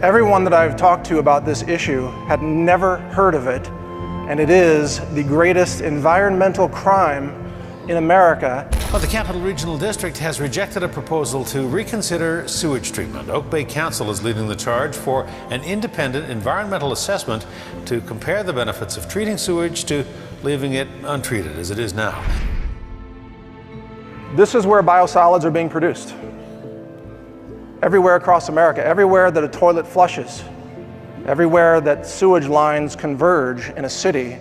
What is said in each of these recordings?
Everyone that I've talked to about this issue had never heard of it, and it is the greatest environmental crime in America. Well, the Capital Regional District has rejected a proposal to reconsider sewage treatment. Oak Bay Council is leading the charge for an independent environmental assessment to compare the benefits of treating sewage to leaving it untreated as it is now. This is where biosolids are being produced. Everywhere across America, everywhere that a toilet flushes, everywhere that sewage lines converge in a city,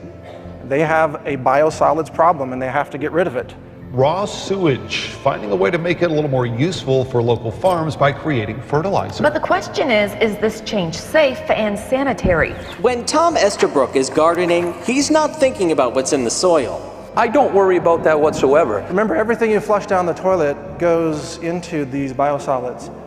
they have a biosolids problem and they have to get rid of it. Raw sewage, finding a way to make it a little more useful for local farms by creating fertilizer. But the question is this change safe and sanitary? When Tom Estabrook is gardening, he's not thinking about what's in the soil. I don't worry about that whatsoever. Remember, everything you flush down the toilet goes into these biosolids.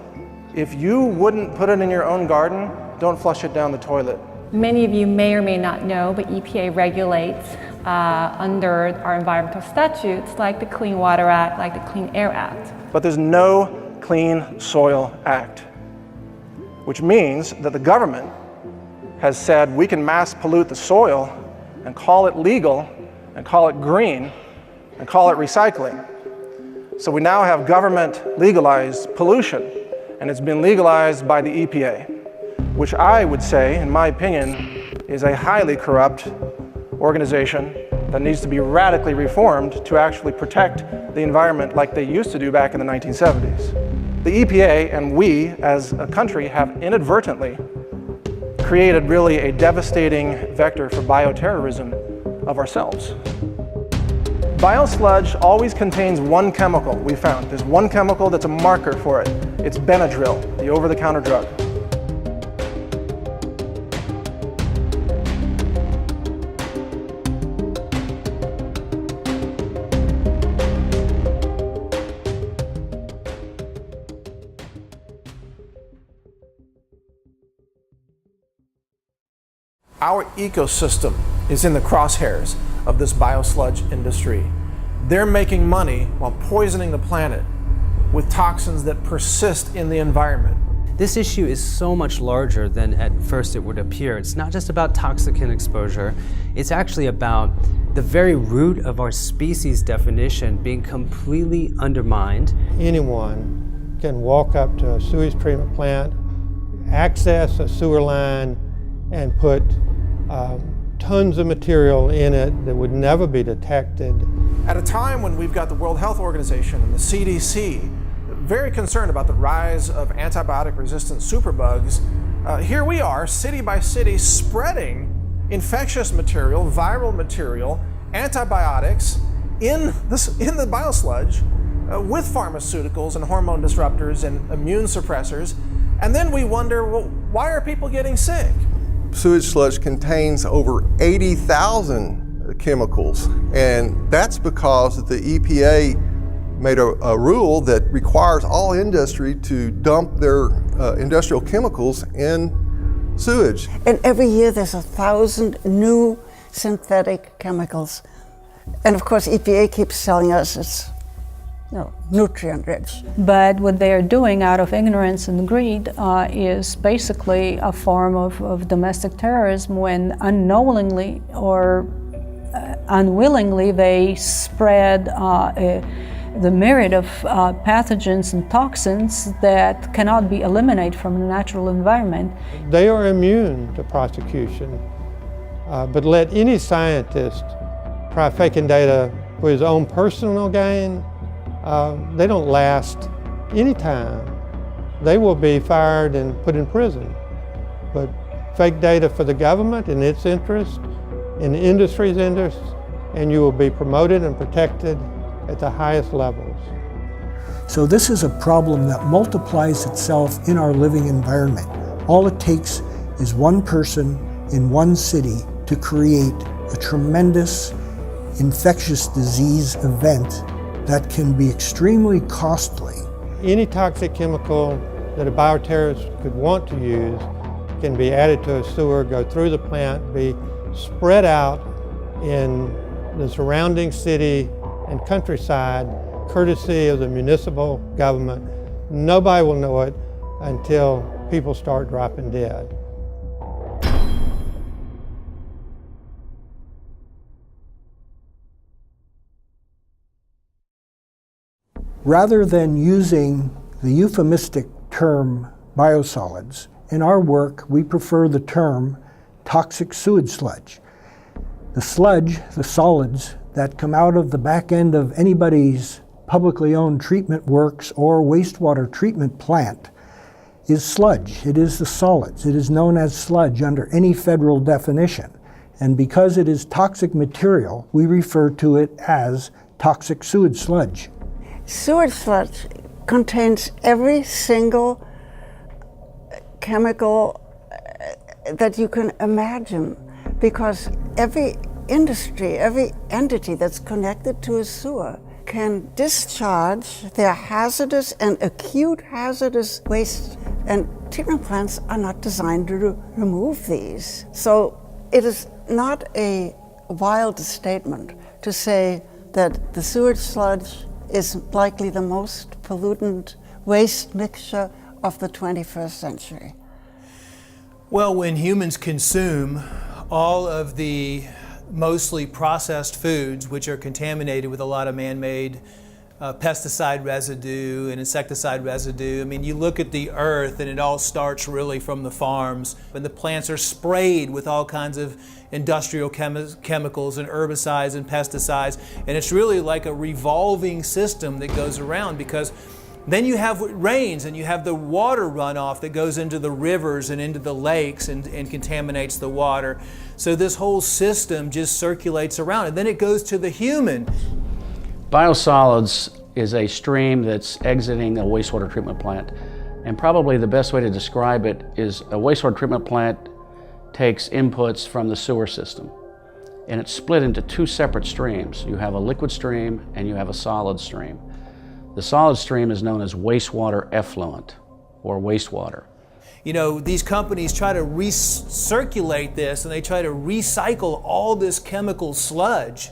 If you wouldn't put it in your own garden, don't flush it down the toilet. Many of you may or may not know, but EPA regulates under our environmental statutes like the Clean Water Act, like the Clean Air Act. But there's no Clean Soil Act, which means that the government has said we can mass pollute the soil and call it legal and call it green and call it recycling. So we now have government legalized pollution, and it's been legalized by the EPA, which I would say, in my opinion, is a highly corrupt organization that needs to be radically reformed to actually protect the environment like they used to do back in the 1970s. The EPA and we as a country have inadvertently created really a devastating vector for bioterrorism of ourselves. Biosludge always contains one chemical we found. There's one chemical that's a marker for it. It's Benadryl, the over-the-counter drug. Our ecosystem is in the crosshairs of this biosludge industry. They're making money while poisoning the planet with toxins that persist in the environment. This issue is so much larger than at first it would appear. It's not just about toxicant exposure, it's actually about the very root of our species definition being completely undermined. Anyone can walk up to a sewage treatment plant, access a sewer line, and put tons of material in it that would never be detected. At a time when we've got the World Health Organization and the CDC very concerned about the rise of antibiotic-resistant superbugs, here we are, city by city, spreading infectious material, viral material, antibiotics in the biosludge with pharmaceuticals and hormone disruptors and immune suppressors. And then we wonder, well, why are people getting sick? Sewage sludge contains over 80,000 chemicals, and that's because the EPA made a rule that requires all industry to dump their industrial chemicals in sewage. And every year there's 1,000 new synthetic chemicals. And of course EPA keeps telling us it's nutrient rich. But what they are doing out of ignorance and greed is basically a form of domestic terrorism when unknowingly or unwillingly they spread the myriad of pathogens and toxins that cannot be eliminated from the natural environment. They are immune to prosecution, but let any scientist try faking data for his own personal gain, they don't last any time. They will be fired and put in prison. But fake data for the government in its interest, in the industry's interest, and you will be promoted and protected at the highest levels. So this is a problem that multiplies itself in our living environment. All it takes is one person in one city to create a tremendous infectious disease event that can be extremely costly. Any toxic chemical that a bioterrorist could want to use can be added to a sewer, go through the plant, be spread out in the surrounding city and countryside, courtesy of the municipal government. Nobody will know it until people start dropping dead. Rather than using the euphemistic term biosolids, in our work we prefer the term toxic sewage sludge. The sludge, the solids that come out of the back end of anybody's publicly owned treatment works or wastewater treatment plant is sludge. It is the solids. It is known as sludge under any federal definition. And because it is toxic material, we refer to it as toxic sewage sludge. Sewage sludge contains every single chemical that you can imagine, because every industry, every entity that's connected to a sewer can discharge their hazardous and acute hazardous waste, and treatment plants are not designed to remove these. So it is not a wild statement to say that the sewage sludge is likely the most pollutant waste mixture of the 21st century. Well, when humans consume all of the mostly processed foods, which are contaminated with a lot of man-made pesticide residue and insecticide residue. I mean, you look at the earth and it all starts really from the farms, and the plants are sprayed with all kinds of industrial chemicals and herbicides and pesticides, and it's really like a revolving system that goes around, because then you have rains and you have the water runoff that goes into the rivers and into the lakes and contaminates the water. So this whole system just circulates around, and then it goes to the human. Biosolids is a stream that's exiting a wastewater treatment plant. And probably the best way to describe it is a wastewater treatment plant takes inputs from the sewer system, and it's split into two separate streams. You have a liquid stream and you have a solid stream. The solid stream is known as wastewater effluent, or wastewater. You know, these companies try to recirculate this, and they try to recycle all this chemical sludge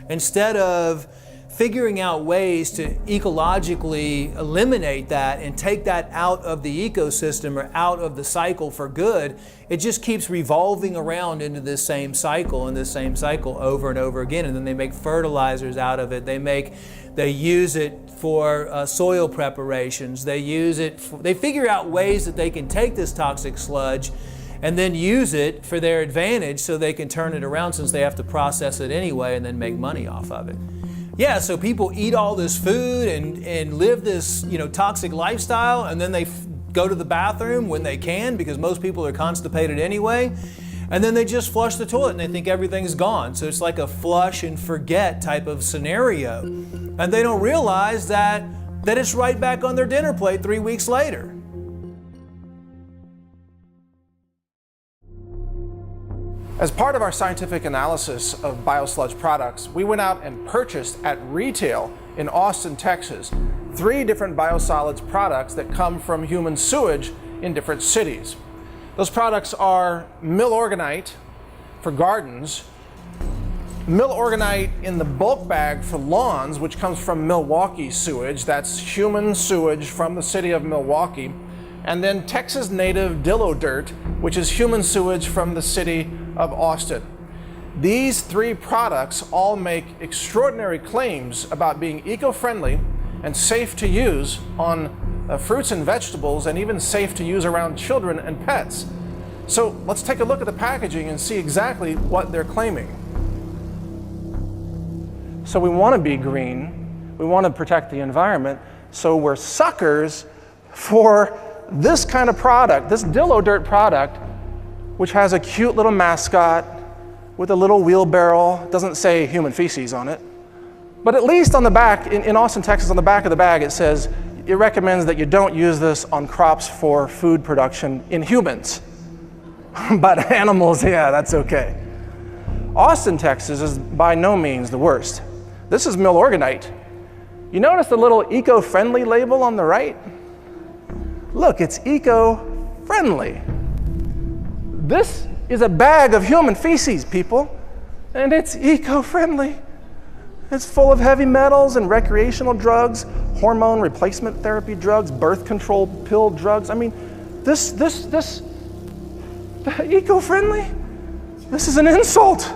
instead of figuring out ways to ecologically eliminate that and take that out of the ecosystem or out of the cycle for good. It just keeps revolving around into this same cycle and this same cycle over and over again. And then they make fertilizers out of it. They use it for soil preparations. They figure out ways that they can take this toxic sludge and then use it for their advantage, so they can turn it around, since they have to process it anyway and then make money off of it. Yeah, so people eat all this food and live this, toxic lifestyle, and then they go to the bathroom when they can, because most people are constipated anyway, and then they just flush the toilet and they think everything's gone. So it's like a flush and forget type of scenario. And they don't realize that it's right back on their dinner plate 3 weeks later. As part of our scientific analysis of biosludge products, we went out and purchased at retail in Austin, Texas, 3 different biosolids products that come from human sewage in different cities. Those products are Milorganite for gardens, Milorganite in the bulk bag for lawns, which comes from Milwaukee sewage. That's human sewage from the city of Milwaukee. And then Texas native Dillo dirt, which is human sewage from the city of Austin. These 3 products all make extraordinary claims about being eco-friendly and safe to use on fruits and vegetables, and even safe to use around children and pets. So let's take a look at the packaging and see exactly what they're claiming. So we want to be green, we want to protect the environment, so we're suckers for this kind of product, this Dillo dirt product, which has a cute little mascot with a little wheelbarrow. It doesn't say human feces on it. But at least on the back, in Austin, Texas, on the back of the bag, it says it recommends that you don't use this on crops for food production in humans. But animals, yeah, that's okay. Austin, Texas is by no means the worst. This is Milorganite. You notice the little eco-friendly label on the right? Look, it's eco-friendly. This is a bag of human feces, people, and it's eco-friendly. It's full of heavy metals and recreational drugs, hormone replacement therapy drugs, birth control pill drugs. I mean, eco-friendly? This is an insult.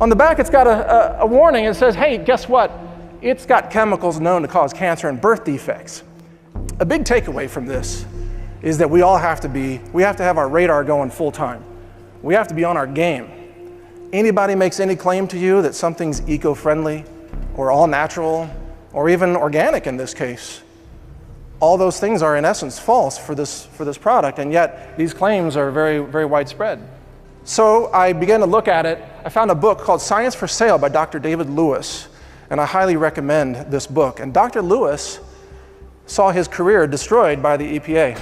On the back, it's got a warning. It says, hey, guess what? It's got chemicals known to cause cancer and birth defects. A big takeaway from this is that we have to have our radar going full time. We have to be on our game. Anybody makes any claim to you that something's eco-friendly or all natural or even organic in this case, all those things are in essence false for this product, and yet these claims are very, very widespread. So I began to look at it. I found a book called Science for Sale by Dr. David Lewis, and I highly recommend this book. And Dr. Lewis saw his career destroyed by the EPA.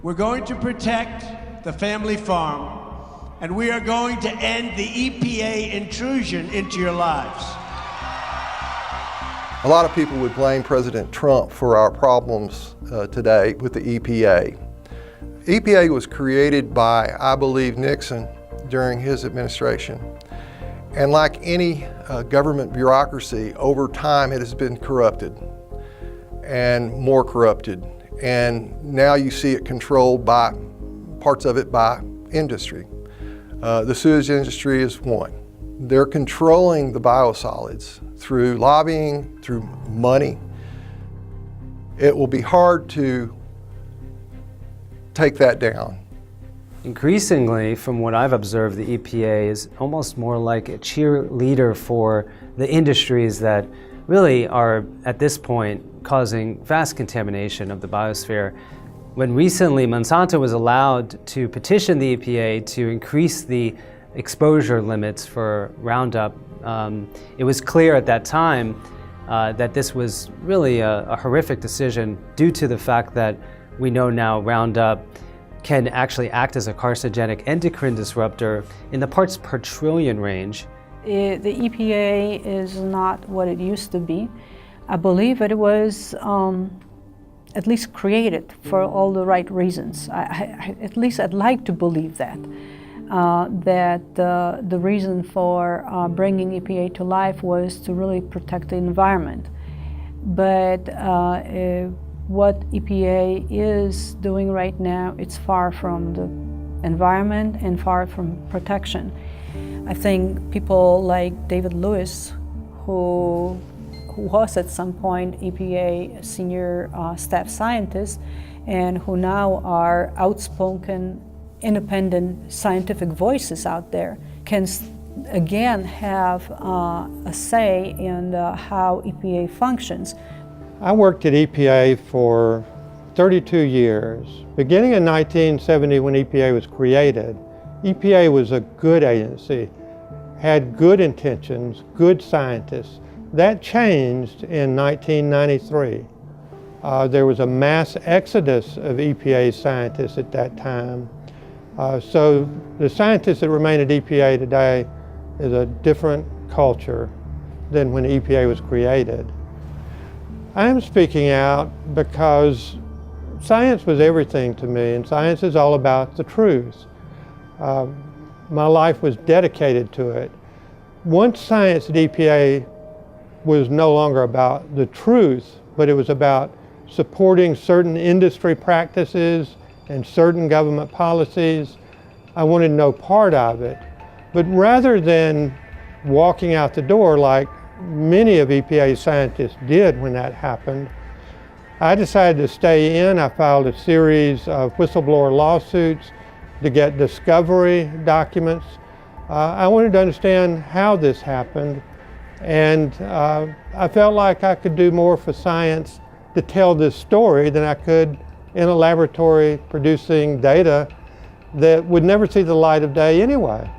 We're going to protect the family farm, and we are going to end the EPA intrusion into your lives. A lot of people would blame President Trump for our problems today with the EPA. EPA was created by, I believe, Nixon during his administration. And like any government bureaucracy, over time it has been corrupted and more corrupted. And now you see it controlled by parts of it by industry. The sewage industry is one. They're controlling the biosolids through lobbying, through money. It will be hard to take that down. Increasingly, from what I've observed, the EPA is almost more like a cheerleader for the industries that really are, at this point, causing vast contamination of the biosphere. When recently Monsanto was allowed to petition the EPA to increase the exposure limits for Roundup, it was clear at that time that this was really a horrific decision due to the fact that we know now Roundup can actually act as a carcinogenic endocrine disruptor in the parts per trillion range. The EPA is not what it used to be. I believe it was at least created for all the right reasons. At least I'd like to believe that. That the reason for bringing EPA to life was to really protect the environment. But what EPA is doing right now, it's far from the environment and far from protection. I think people like David Lewis, who was at some point EPA senior staff scientist, and who now are outspoken, independent scientific voices out there, can again have a say in how EPA functions. I worked at EPA for 32 years. Beginning in 1970, when EPA was created, EPA was a good agency, had good intentions, good scientists. That changed in 1993. There was a mass exodus of EPA scientists at that time. So the scientists that remain at EPA today is a different culture than when EPA was created. I am speaking out because science was everything to me, and science is all about the truth. My life was dedicated to it. Once science at EPA was no longer about the truth, but it was about supporting certain industry practices and certain government policies, I wanted no part of it. But rather than walking out the door like many of EPA's scientists did when that happened, I decided to stay in. I filed a series of whistleblower lawsuits to get discovery documents. I wanted to understand how this happened, and I felt like I could do more for science to tell this story than I could in a laboratory producing data that would never see the light of day anyway.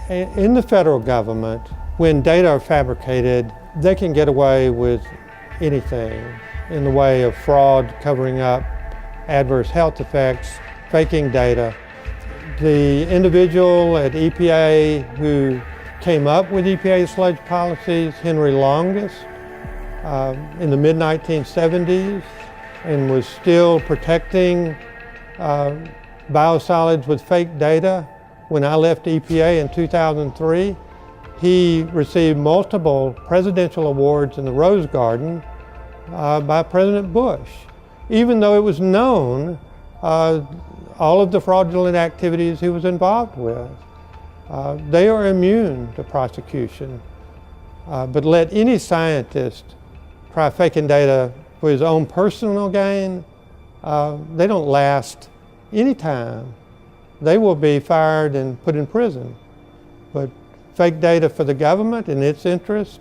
In the federal government, when data are fabricated, they can get away with anything in the way of fraud, covering up adverse health effects, faking data. The individual at EPA who came up with EPA sludge policies, Henry Longest, in the mid-1970s, and was still protecting biosolids with fake data. When I left EPA in 2003, he received multiple presidential awards in the Rose Garden by President Bush, even though it was known all of the fraudulent activities he was involved with. They are immune to prosecution. But let any scientist try faking data for his own personal gain, they don't last any time. They will be fired and put in prison. But fake data for the government in its interest,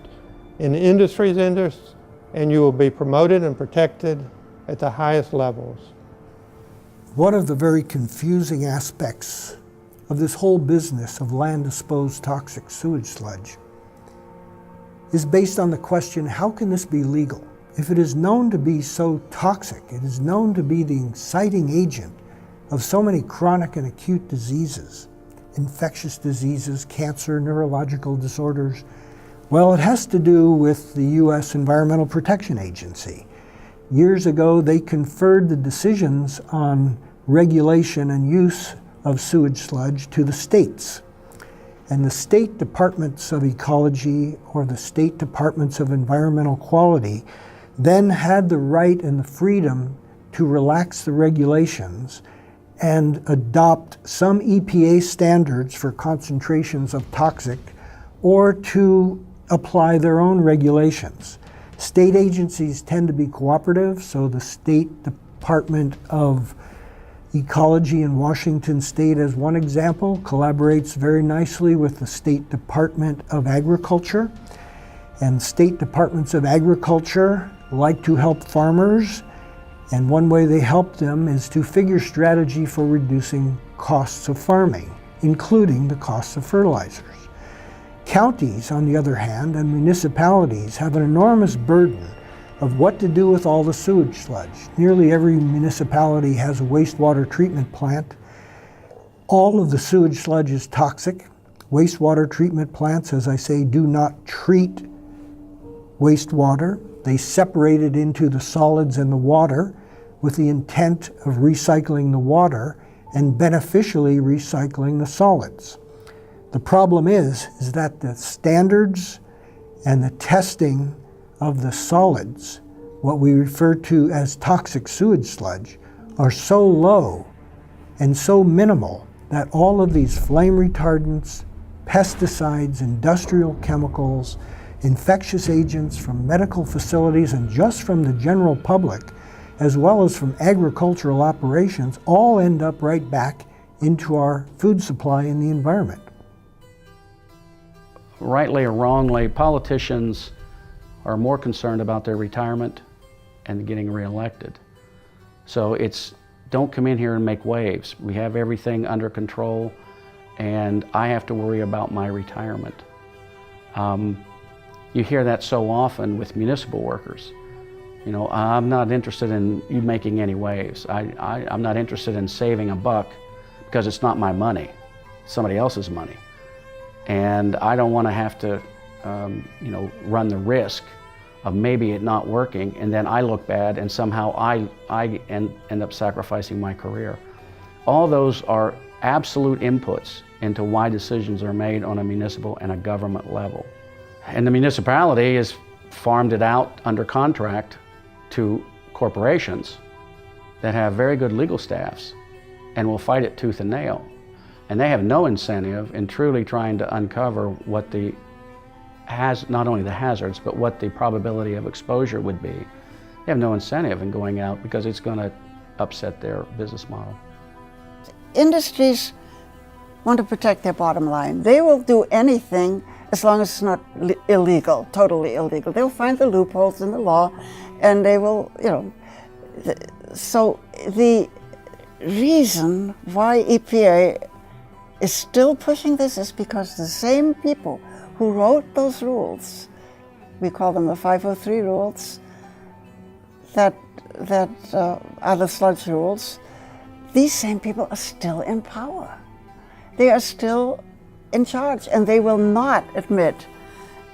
in the industry's interest, and you will be promoted and protected at the highest levels. One of the very confusing aspects of this whole business of land-disposed toxic sewage sludge is based on the question, how can this be legal? If it is known to be so toxic, it is known to be the inciting agent of so many chronic and acute diseases, infectious diseases, cancer, neurological disorders. Well, it has to do with the U.S. Environmental Protection Agency. Years ago, they conferred the decisions on regulation and use of sewage sludge to the states. And the state departments of ecology or the state departments of environmental quality then had the right and the freedom to relax the regulations and adopt some EPA standards for concentrations of toxic, or to apply their own regulations. State agencies tend to be cooperative, so the State Department of Ecology in Washington State, as one example, collaborates very nicely with the State Department of Agriculture. And state departments of agriculture like to help farmers, and one way they help them is to figure strategy for reducing costs of farming, including the costs of fertilizers. Counties, on the other hand, and municipalities have an enormous burden of what to do with all the sewage sludge. Nearly every municipality has a wastewater treatment plant. All of the sewage sludge is toxic. Wastewater treatment plants, as I say, do not treat wastewater. They separate it into the solids and the water with the intent of recycling the water and beneficially recycling the solids. The problem is that the standards and the testing of the solids, what we refer to as toxic sewage sludge, are so low and so minimal that all of these flame retardants, pesticides, industrial chemicals, infectious agents from medical facilities and just from the general public, as well as from agricultural operations, all end up right back into our food supply and the environment. Rightly or wrongly, politicians are more concerned about their retirement and getting reelected. So it's, don't come in here and make waves. We have everything under control, and I have to worry about my retirement. You hear that so often with municipal workers. You know, I'm not interested in you making any waves. I'm not interested in saving a buck because it's not my money, it's somebody else's money. And I don't want to have to, you know, run the risk of maybe it not working, and then I look bad and somehow I end up sacrificing my career. All those are absolute inputs into why decisions are made on a municipal and a government level. And the municipality has farmed it out under contract to corporations that have very good legal staffs and will fight it tooth and nail. And they have no incentive in truly trying to uncover what not only the hazards, but what the probability of exposure would be. They have no incentive in going out because it's going to upset their business model. Industries want to protect their bottom line. They will do anything as long as it's not illegal, totally illegal. They'll find the loopholes in the law, and they will, you know. So the reason why EPA is still pushing this is because the same people who wrote those rules, we call them the 503 rules, that are the sludge rules, these same people are still in power. They are still in charge, and they will not admit,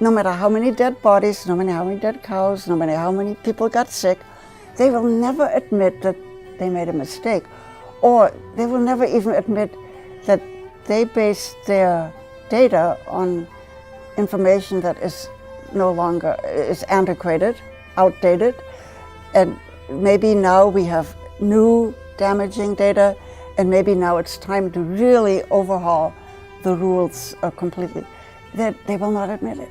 no matter how many dead bodies, no matter how many dead cows, no matter how many people got sick, they will never admit that they made a mistake, or they will never even admit that they based their data on information that is no longer, is antiquated, outdated, and maybe now we have new damaging data, and maybe now it's time to really overhaul the rules completely, that they will not admit it.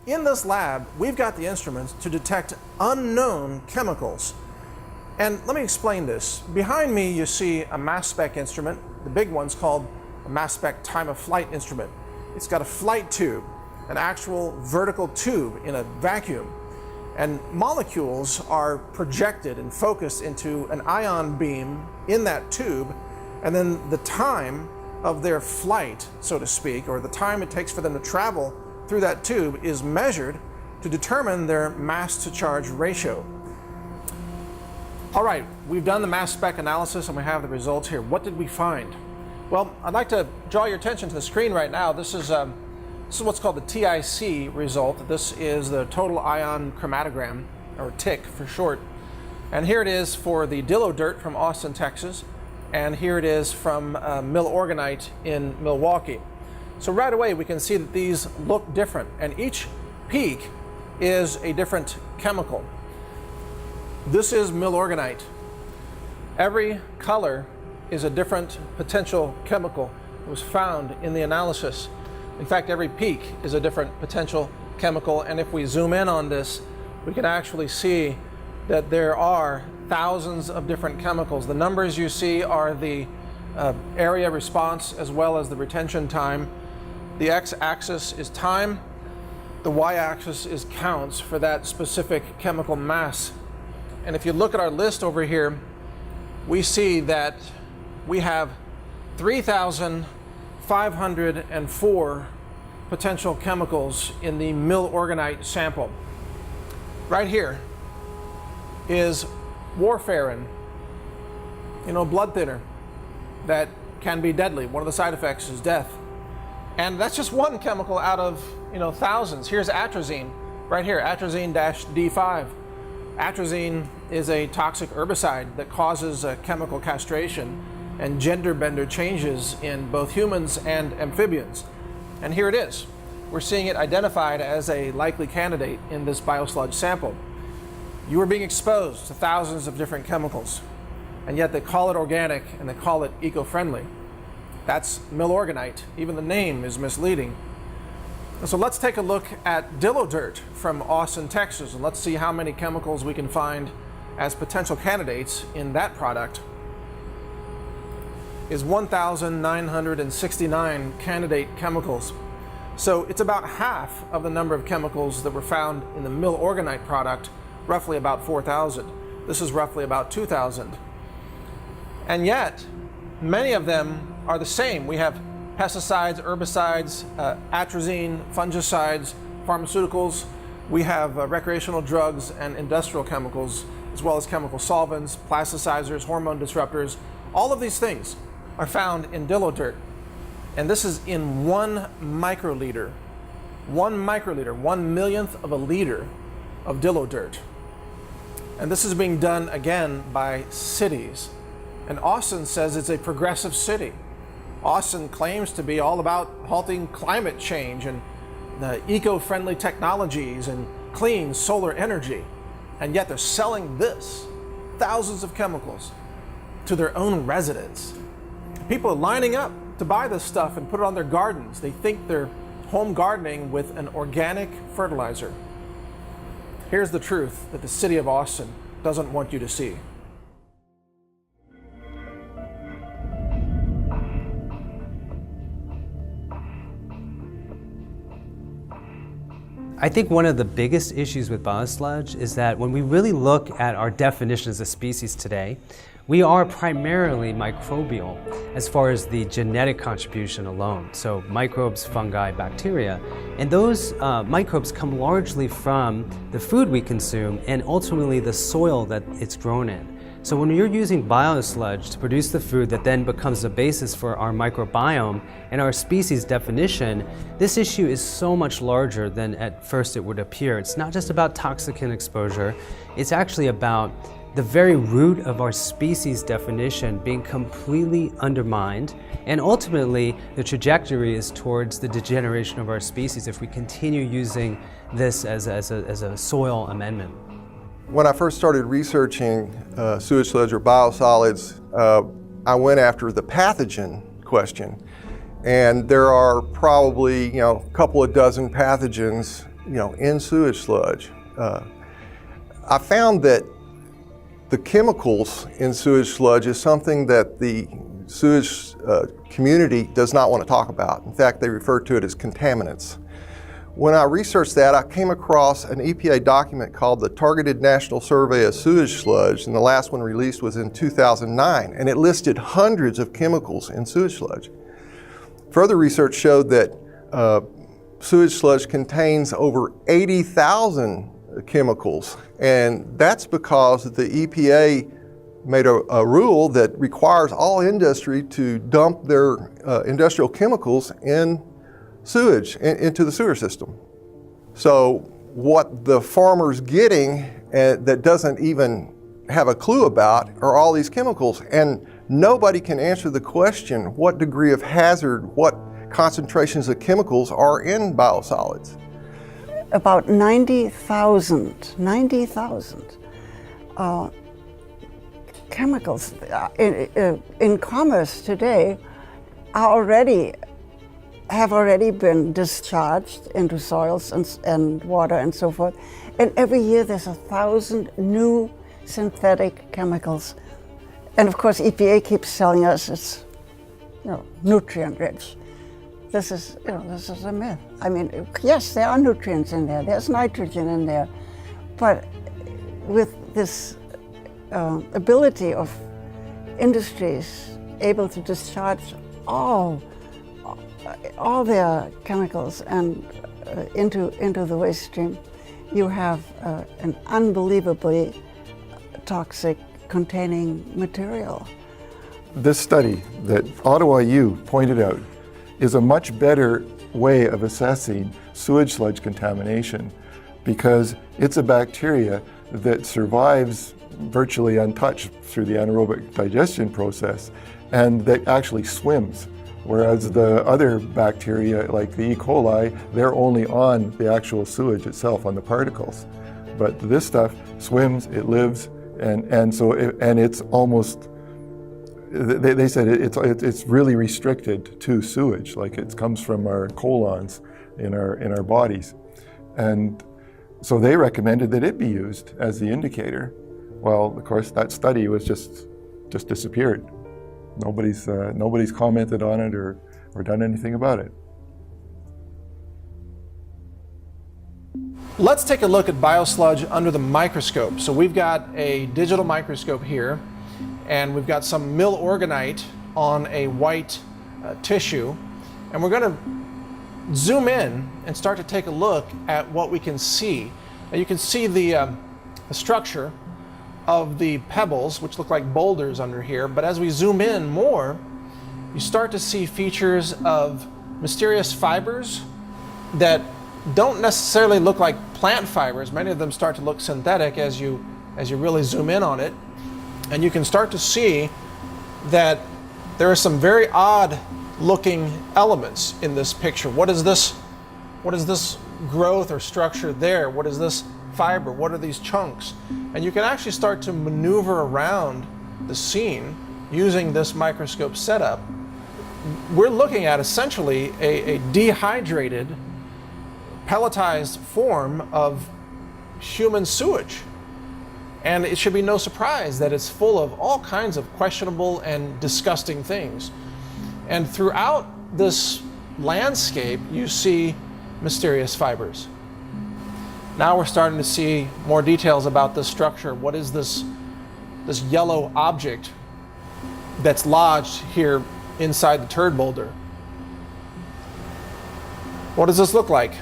In this lab, we've got the instruments to detect unknown chemicals. And let me explain this. Behind me, you see a mass spec instrument. The big one's called a mass spec time of flight instrument. It's got a flight tube, an actual vertical tube in a vacuum. And molecules are projected and focused into an ion beam in that tube, and then the time of their flight, so to speak, or the time it takes for them to travel through that tube is measured to determine their mass to charge ratio. All right, we've done the mass spec analysis and we have the results here. What did we find? Well, I'd like to draw your attention to the screen right now. This is what's called the TIC result. This is the total ion chromatogram, or TIC for short. And here it is for the Dillo dirt from Austin, Texas. And here it is from Milorganite in Milwaukee. So right away we can see that these look different, and each peak is a different chemical. This is Milorganite. Every color is a different potential chemical that was found in the analysis. In fact, every peak is a different potential chemical, and if we zoom in on this, we can actually see that there are thousands of different chemicals. The numbers you see are the area response as well as the retention time. The x-axis is time, the y-axis is counts for that specific chemical mass. And if you look at our list over here, we see that we have 3,504 potential chemicals in the Milorganite sample. Right here is warfarin, blood thinner that can be deadly. One of the side effects is death. And that's just one chemical out of thousands. Here's atrazine, right here, atrazine-D5. Atrazine is a toxic herbicide that causes chemical castration and gender bender changes in both humans and amphibians. And here it is. We're seeing it identified as a likely candidate in this Biosludged sample. You are being exposed to thousands of different chemicals, and yet they call it organic and they call it eco-friendly. That's Milorganite. Even the name is misleading. So let's take a look at Dillo dirt from Austin, Texas, and let's see how many chemicals we can find as potential candidates in that product. Is 1,969 candidate chemicals. So it's about half of the number of chemicals that were found in the Milorganite product, roughly about 4,000. This is roughly about 2,000. And yet, many of them are the same. We have pesticides, herbicides, atrazine, fungicides, pharmaceuticals. We have recreational drugs and industrial chemicals, as well as chemical solvents, plasticizers, hormone disruptors. All of these things are found in Dillo dirt. And this is in 1 microliter. 1 microliter, 1/1,000,000th of a liter of Dillo dirt. And this is being done again by cities. And Austin says it's a progressive city. Austin claims to be all about halting climate change and eco-friendly technologies and clean solar energy. And yet they're selling this, thousands of chemicals, to their own residents. People are lining up to buy this stuff and put it on their gardens. They think they're home gardening with an organic fertilizer. Here's the truth that the city of Austin doesn't want you to see. I think one of the biggest issues with biosludge is that when we really look at our definition as a species today, we are primarily microbial as far as the genetic contribution alone. So microbes, fungi, bacteria, and those microbes come largely from the food we consume and ultimately the soil that it's grown in. So when you're using biosludge to produce the food that then becomes the basis for our microbiome and our species definition, this issue is so much larger than at first it would appear. It's not just about toxicant exposure, it's actually about the very root of our species definition being completely undermined, and ultimately the trajectory is towards the degeneration of our species if we continue using this as a soil amendment. When I first started researching sewage sludge or biosolids, I went after the pathogen question. And there are probably, a couple of dozen pathogens, in sewage sludge. I found that the chemicals in sewage sludge is something that the sewage community does not want to talk about. In fact, they refer to it as contaminants. When I researched that, I came across an EPA document called the Targeted National Survey of Sewage Sludge, and the last one released was in 2009, and it listed hundreds of chemicals in sewage sludge. Further research showed that sewage sludge contains over 80,000 chemicals, and that's because the EPA made a rule that requires all industry to dump their industrial chemicals in sewage, into the sewer system. So what the farmer's getting that doesn't even have a clue about are all these chemicals, and nobody can answer the question what degree of hazard, what concentrations of chemicals are in biosolids. About 90,000 chemicals in commerce today have already been discharged into soils and water and so forth. And every year there's 1,000 new synthetic chemicals. And of course EPA keeps telling us it's nutrient rich. This is a myth. I mean, yes, there are nutrients in there, there's nitrogen in there, but with this ability of industries able to discharge all their chemicals and into the waste stream, you have an unbelievably toxic containing material. This study that Ottawa U pointed out is a much better way of assessing sewage sludge contamination because it's a bacteria that survives virtually untouched through the anaerobic digestion process and that actually swims. Whereas the other bacteria, like the E. coli, they're only on the actual sewage itself, on the particles. But this stuff swims, it lives, and it's almost, they said it's really restricted to sewage, like it comes from our colons in our bodies. And so they recommended that it be used as the indicator. Well, of course, that study was just disappeared. Nobody's commented on it or done anything about it. Let's take a look at biosludge under the microscope. So we've got a digital microscope here, and we've got some mill organite on a white tissue, and we're going to zoom in and start to take a look at what we can see. Now you can see the structure of the pebbles, which look like boulders under here, but as we zoom in more, you start to see features of mysterious fibers that don't necessarily look like plant fibers. Many of them start to look synthetic as you really zoom in on it. And you can start to see that there are some very odd looking elements in this picture. What is this growth or structure there? What is this fiber? What are these chunks? And you can actually start to maneuver around the scene using this microscope setup. We're looking at essentially a dehydrated, pelletized form of human sewage. And it should be no surprise that it's full of all kinds of questionable and disgusting things. And throughout this landscape, you see mysterious fibers. Now we're starting to see more details about this structure. What is this yellow object that's lodged here inside the turd boulder? What does this look like?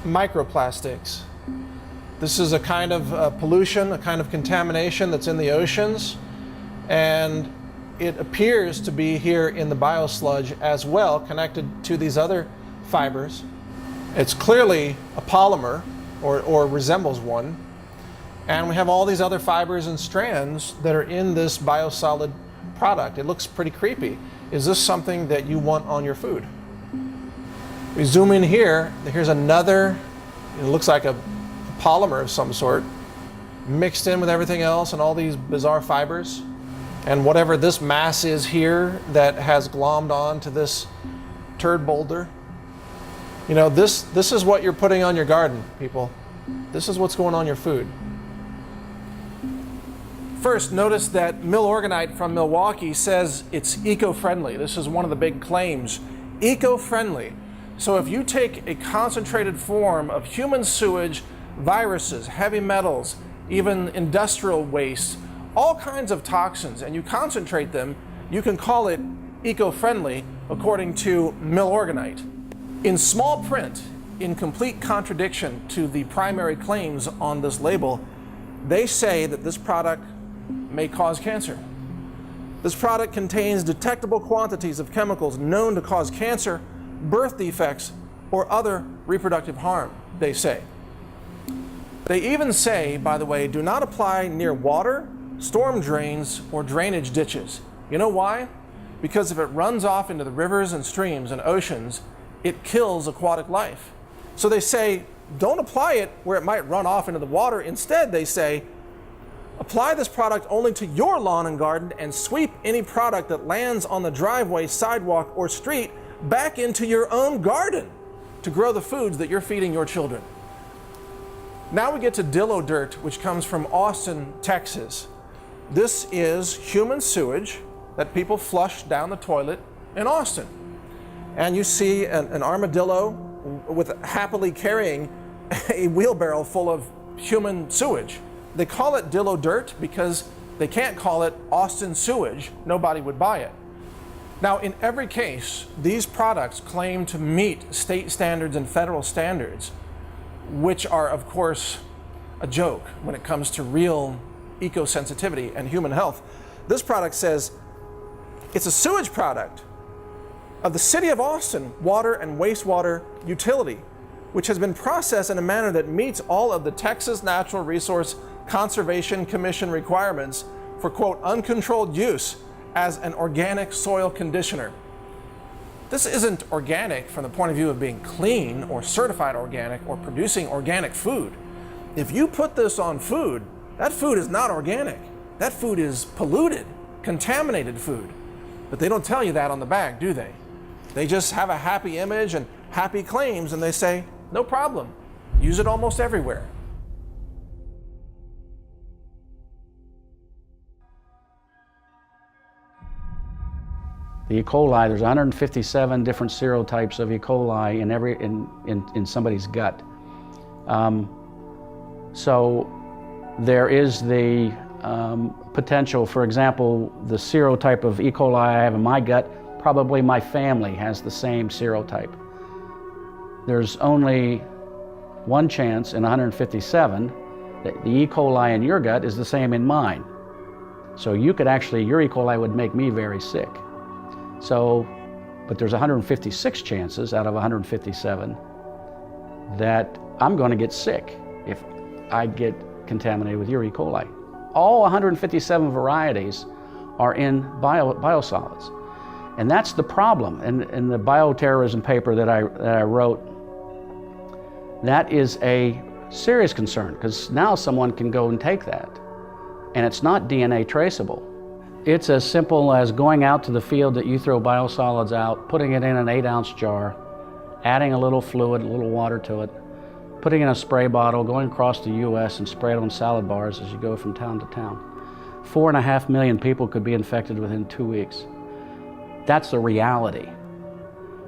Microplastics. This is a kind of pollution, a kind of contamination that's in the oceans, and it appears to be here in the biosludge as well, connected to these other fibers. It's clearly a polymer, or resembles one, and we have all these other fibers and strands that are in this biosolid product. It looks pretty creepy. Is this something that you want on your food? We zoom in here, here's another, it looks like a polymer of some sort, mixed in with everything else and all these bizarre fibers. And whatever this mass is here that has glommed on to this turd boulder, you know, this is what you're putting on your garden, people. This is what's going on your food. First, notice that Milorganite from Milwaukee says it's eco-friendly. This is one of the big claims. Eco-friendly. So if you take a concentrated form of human sewage, viruses, heavy metals, even industrial waste, all kinds of toxins, and you concentrate them, you can call it eco-friendly, according to Milorganite. In small print, in complete contradiction to the primary claims on this label, they say that this product may cause cancer. This product contains detectable quantities of chemicals known to cause cancer, birth defects, or other reproductive harm, they say. They even say, by the way, do not apply near water, storm drains, or drainage ditches. You know why? Because if it runs off into the rivers and streams and oceans, it kills aquatic life. So they say, don't apply it where it might run off into the water. Instead, they say, apply this product only to your lawn and garden and sweep any product that lands on the driveway, sidewalk, or street back into your own garden to grow the foods that you're feeding your children. Now we get to Dillo Dirt, which comes from Austin, Texas. This is human sewage that people flush down the toilet in Austin. And you see an armadillo with happily carrying a wheelbarrow full of human sewage. They call it Dillo Dirt because they can't call it Austin sewage. Nobody would buy it. Now, in every case, these products claim to meet state standards and federal standards, which are, of course, a joke when it comes to real eco-sensitivity and human health. This product says it's a sewage product of the City of Austin water and wastewater utility, which has been processed in a manner that meets all of the Texas Natural Resource Conservation Commission requirements for, quote, uncontrolled use as an organic soil conditioner. This isn't organic from the point of view of being clean or certified organic or producing organic food. If you put this on food, that food is not organic. That food is polluted, contaminated food. But they don't tell you that on the bag, do they? They just have a happy image and happy claims, and they say, no problem, use it almost everywhere. The E. coli, there's 157 different serotypes of E. coli in somebody's gut. So there is the potential, for example, the serotype of E. coli I have in my gut, probably my family has the same serotype. There's only one chance in 157 that the E. coli in your gut is the same in mine. So you could actually, your E. coli would make me very sick. So, but there's 156 chances out of 157 that I'm going to get sick if I get contaminated with your E. coli. All 157 varieties are in biosolids. And that's the problem. In the bioterrorism paper that I wrote, that is a serious concern, because now someone can go and take that, and it's not DNA traceable. It's as simple as going out to the field that you throw biosolids out, putting it in an 8-ounce jar, adding a little fluid, a little water to it, putting it in a spray bottle, going across the U.S. and spray it on salad bars as you go from town to town. 4.5 million people could be infected within 2 weeks. That's the reality.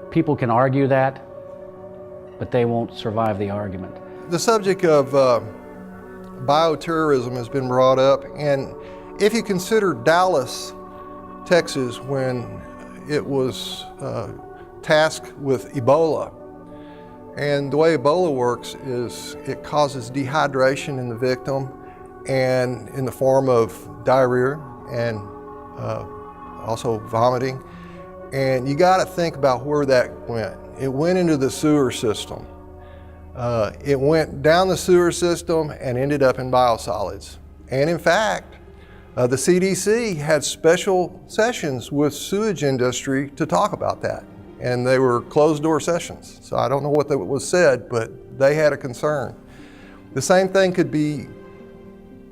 People can argue that, but they won't survive the argument. The subject of bioterrorism has been brought up, and if you consider Dallas, Texas, when it was tasked with Ebola, and the way Ebola works is it causes dehydration in the victim and in the form of diarrhea and also vomiting. And you got to think about where that went. It went into the sewer system. It went down the sewer system and ended up in biosolids. And in fact, the CDC had special sessions with sewage industry to talk about that. And they were closed-door sessions. So I don't know what was said, but they had a concern. The same thing could be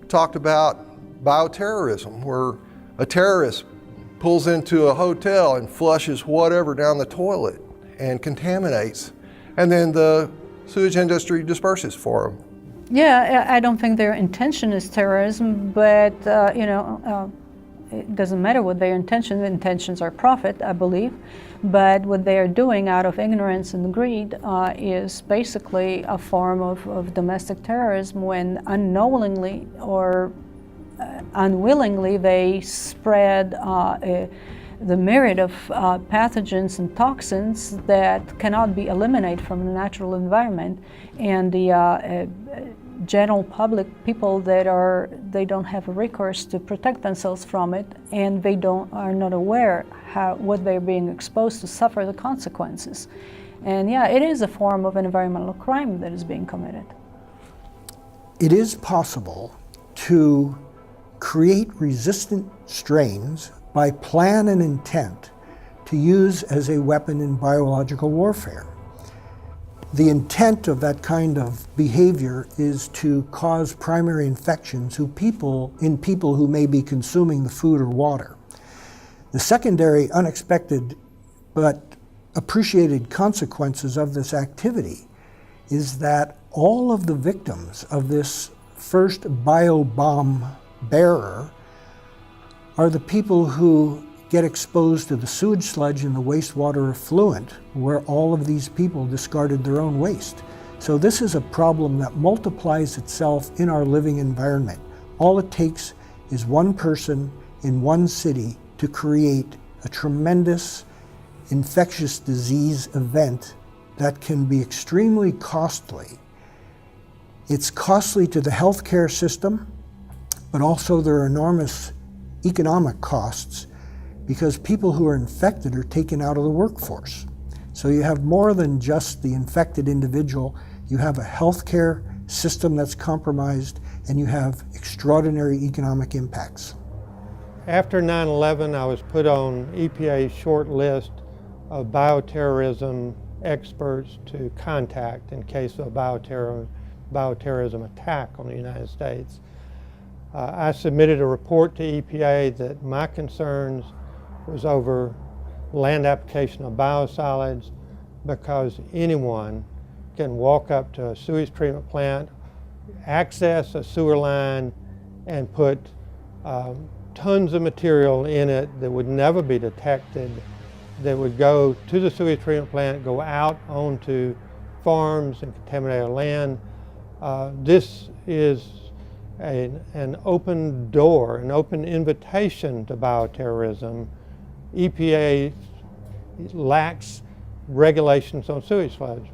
talked about bioterrorism, where a terrorist pulls into a hotel and flushes whatever down the toilet and contaminates, and then the sewage industry disperses for them. Yeah, I don't think their intention is terrorism, but it doesn't matter what their intention. The intentions are profit, I believe. But what they are doing out of ignorance and greed is basically a form of domestic terrorism when unknowingly or unwillingly they spread the myriad of pathogens and toxins that cannot be eliminated from the natural environment, and the general public, people that they don't have a recourse to protect themselves from it, and they are not aware what they're being exposed to, suffer the consequences. And yeah, it is a form of an environmental crime that is being committed. It is possible to create resistant strains by plan and intent to use as a weapon in biological warfare. The intent of that kind of behavior is to cause primary infections in people who may be consuming the food or water. The secondary, unexpected, but appreciated consequences of this activity is that all of the victims of this first biobomb bearer are the people who get exposed to the sewage sludge and the wastewater effluent, where all of these people discarded their own waste. So this is a problem that multiplies itself in our living environment. All it takes is one person in one city to create a tremendous infectious disease event that can be extremely costly. It's costly to the healthcare system, but also there are enormous economic costs because people who are infected are taken out of the workforce. So you have more than just the infected individual. You have a healthcare system that's compromised, and you have extraordinary economic impacts. After 9/11, I was put on EPA's short list of bioterrorism experts to contact in case of a bioterrorism attack on the United States. I submitted a report to EPA that my concerns was over land application of biosolids, because anyone can walk up to a sewage treatment plant, access a sewer line, and put tons of material in it that would never be detected, that would go to the sewage treatment plant, go out onto farms and contaminate our land. This is an open door, an open invitation to bioterrorism. EPA lacks regulations on sewage sludge.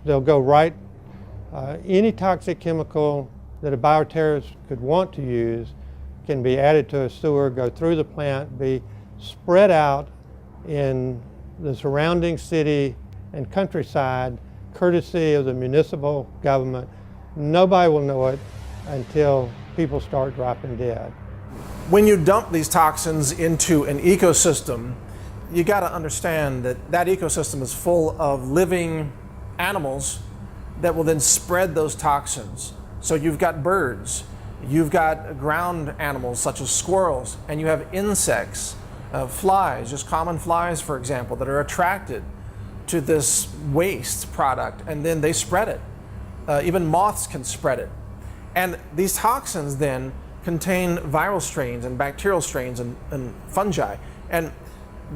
They'll go right, any toxic chemical that a bioterrorist could want to use can be added to a sewer, go through the plant, be spread out in the surrounding city and countryside, courtesy of the municipal government. Nobody will know it until people start dropping dead. When you dump these toxins into an ecosystem, you got to understand that that ecosystem is full of living animals that will then spread those toxins. So you've got birds, you've got ground animals such as squirrels, and you have insects, flies, just common flies, for example, that are attracted to this waste product, and then they spread it. Even moths can spread it. And these toxins then contain viral strains and bacterial strains and fungi. And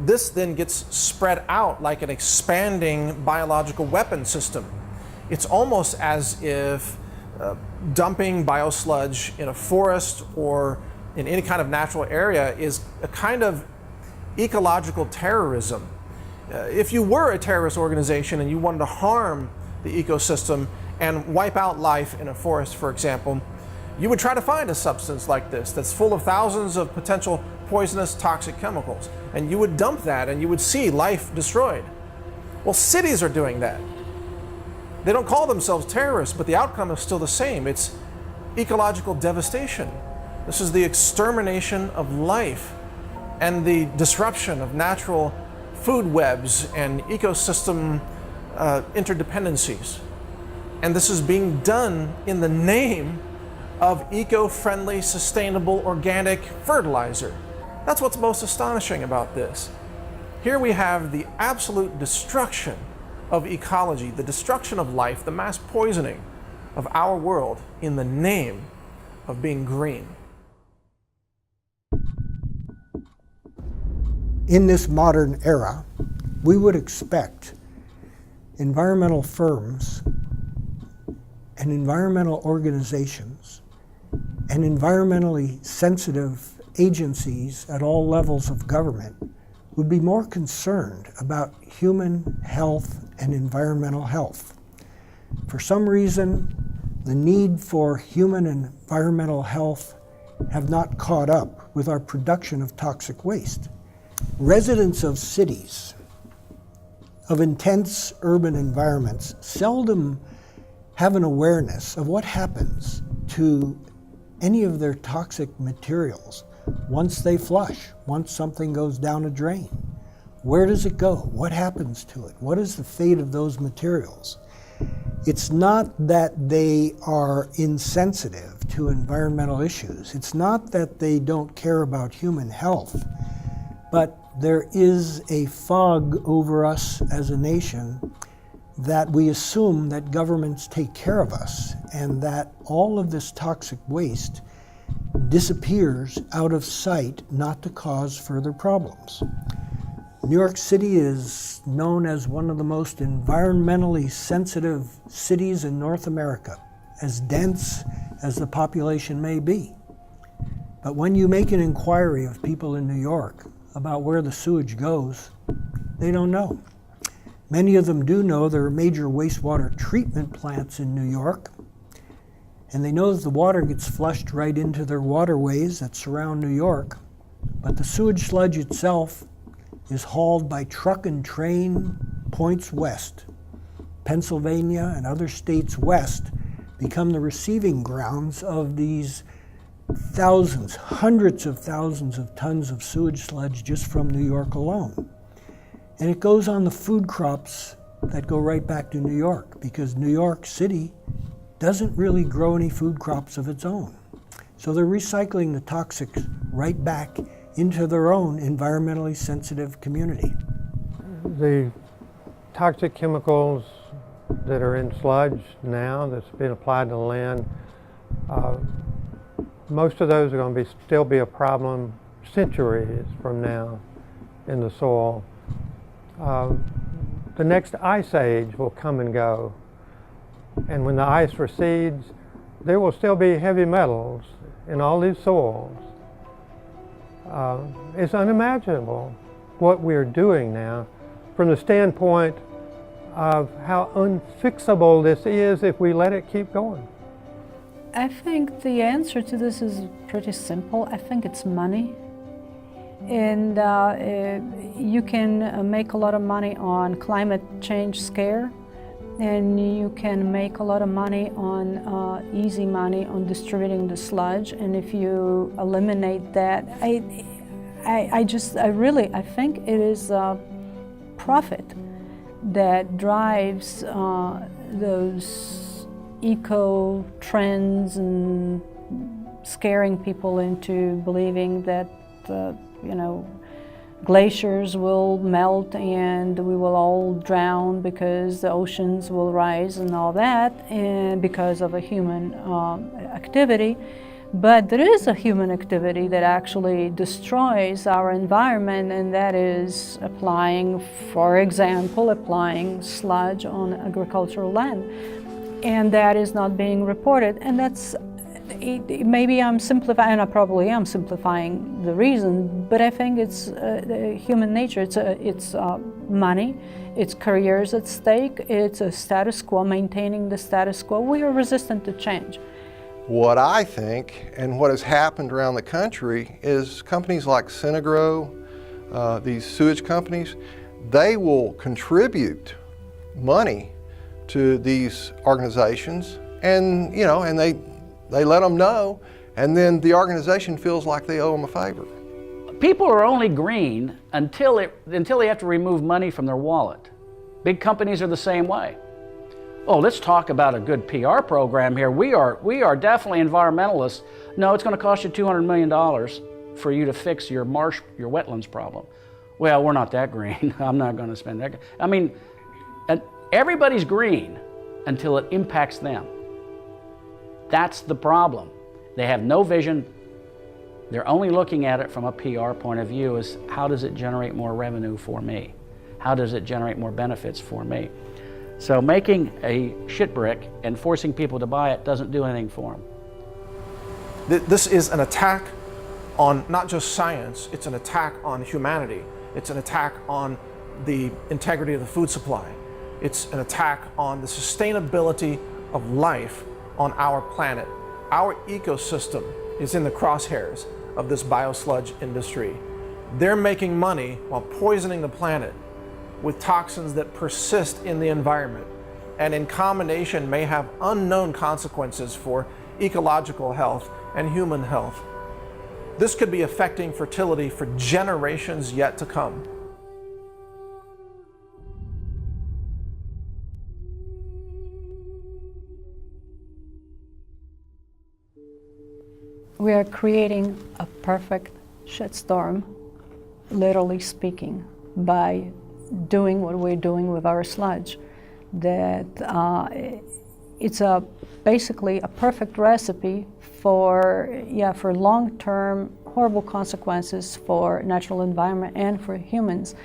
this then gets spread out like an expanding biological weapon system. It's almost as if dumping biosludge in a forest or in any kind of natural area is a kind of ecological terrorism. If you were a terrorist organization and you wanted to harm the ecosystem and wipe out life in a forest, for example, you would try to find a substance like this that's full of thousands of potential poisonous toxic chemicals, and you would dump that and you would see life destroyed. Well, cities are doing that. They don't call themselves terrorists, but the outcome is still the same. It's ecological devastation. This is the extermination of life and the disruption of natural food webs and ecosystem interdependencies. And this is being done in the name of eco-friendly, sustainable, organic fertilizer. That's what's most astonishing about this. Here we have the absolute destruction of ecology, the destruction of life, the mass poisoning of our world in the name of being green. In this modern era, we would expect environmental firms and environmental organizations and environmentally sensitive agencies at all levels of government would be more concerned about human health and environmental health. For some reason, the need for human and environmental health have not caught up with our production of toxic waste. Residents of cities, of intense urban environments, seldom have an awareness of what happens to any of their toxic materials once they flush, once something goes down a drain. Where does it go? What happens to it? What is the fate of those materials? It's not that they are insensitive to environmental issues. It's not that they don't care about human health, but there is a fog over us as a nation that we assume that governments take care of us and that all of this toxic waste disappears out of sight not to cause further problems. New York City is known as one of the most environmentally sensitive cities in North America, as dense as the population may be. But when you make an inquiry of people in New York about where the sewage goes, they don't know. Many of them do know there are major wastewater treatment plants in New York, and they know that the water gets flushed right into their waterways that surround New York, but the sewage sludge itself is hauled by truck and train points west. Pennsylvania and other states west become the receiving grounds of these thousands, hundreds of thousands of tons of sewage sludge just from New York alone. And it goes on the food crops that go right back to New York, because New York City doesn't really grow any food crops of its own. So they're recycling the toxics right back into their own environmentally sensitive community. The toxic chemicals that are in sludge now that's been applied to land, most of those are going to still be a problem centuries from now in the soil. The next ice age will come and go, and when the ice recedes, there will still be heavy metals in all these soils. It's unimaginable what we're doing now from the standpoint of how unfixable this is if we let it keep going. I think the answer to this is pretty simple. I think it's money. And you can make a lot of money on climate change scare, and you can make a lot of money on easy money on distributing the sludge. And if you eliminate that, I think it is profit that drives those eco trends and scaring people into believing that glaciers will melt and we will all drown because the oceans will rise and all that, and because of a human activity. But there is a human activity that actually destroys our environment, and that is for example, applying sludge on agricultural land. And that is not being reported, and that's maybe I'm simplifying, and I probably am simplifying the reason, but I think it's human nature. It's money, it's careers at stake, it's a status quo, maintaining the status quo. We are resistant to change. What I think, and what has happened around the country, is companies like Synagro, these sewage companies, they will contribute money to these organizations, and they let them know, and then the organization feels like they owe them a favor. People are only green until they have to remove money from their wallet. Big companies are the same way. oh, let's talk about a good PR program here. We are definitely environmentalists. No, it's going to cost you $200 million for you to fix your wetlands problem. Well, we're not that green. I'm not going to spend that. I mean, everybody's green until it impacts them. That's the problem. They have no vision. They're only looking at it from a PR point of view as how does it generate more revenue for me? How does it generate more benefits for me? So making a shit brick and forcing people to buy it doesn't do anything for them. This is an attack on not just science, it's an attack on humanity. It's an attack on the integrity of the food supply. It's an attack on the sustainability of life on our planet. Our ecosystem is in the crosshairs of this biosludge industry. They're making money while poisoning the planet with toxins that persist in the environment and in combination may have unknown consequences for ecological health and human health. This could be affecting fertility for generations yet to come. We are creating a perfect shitstorm, literally speaking, by doing what we're doing with our sludge. That it's basically a perfect recipe for long-term horrible consequences for natural environment and for humans.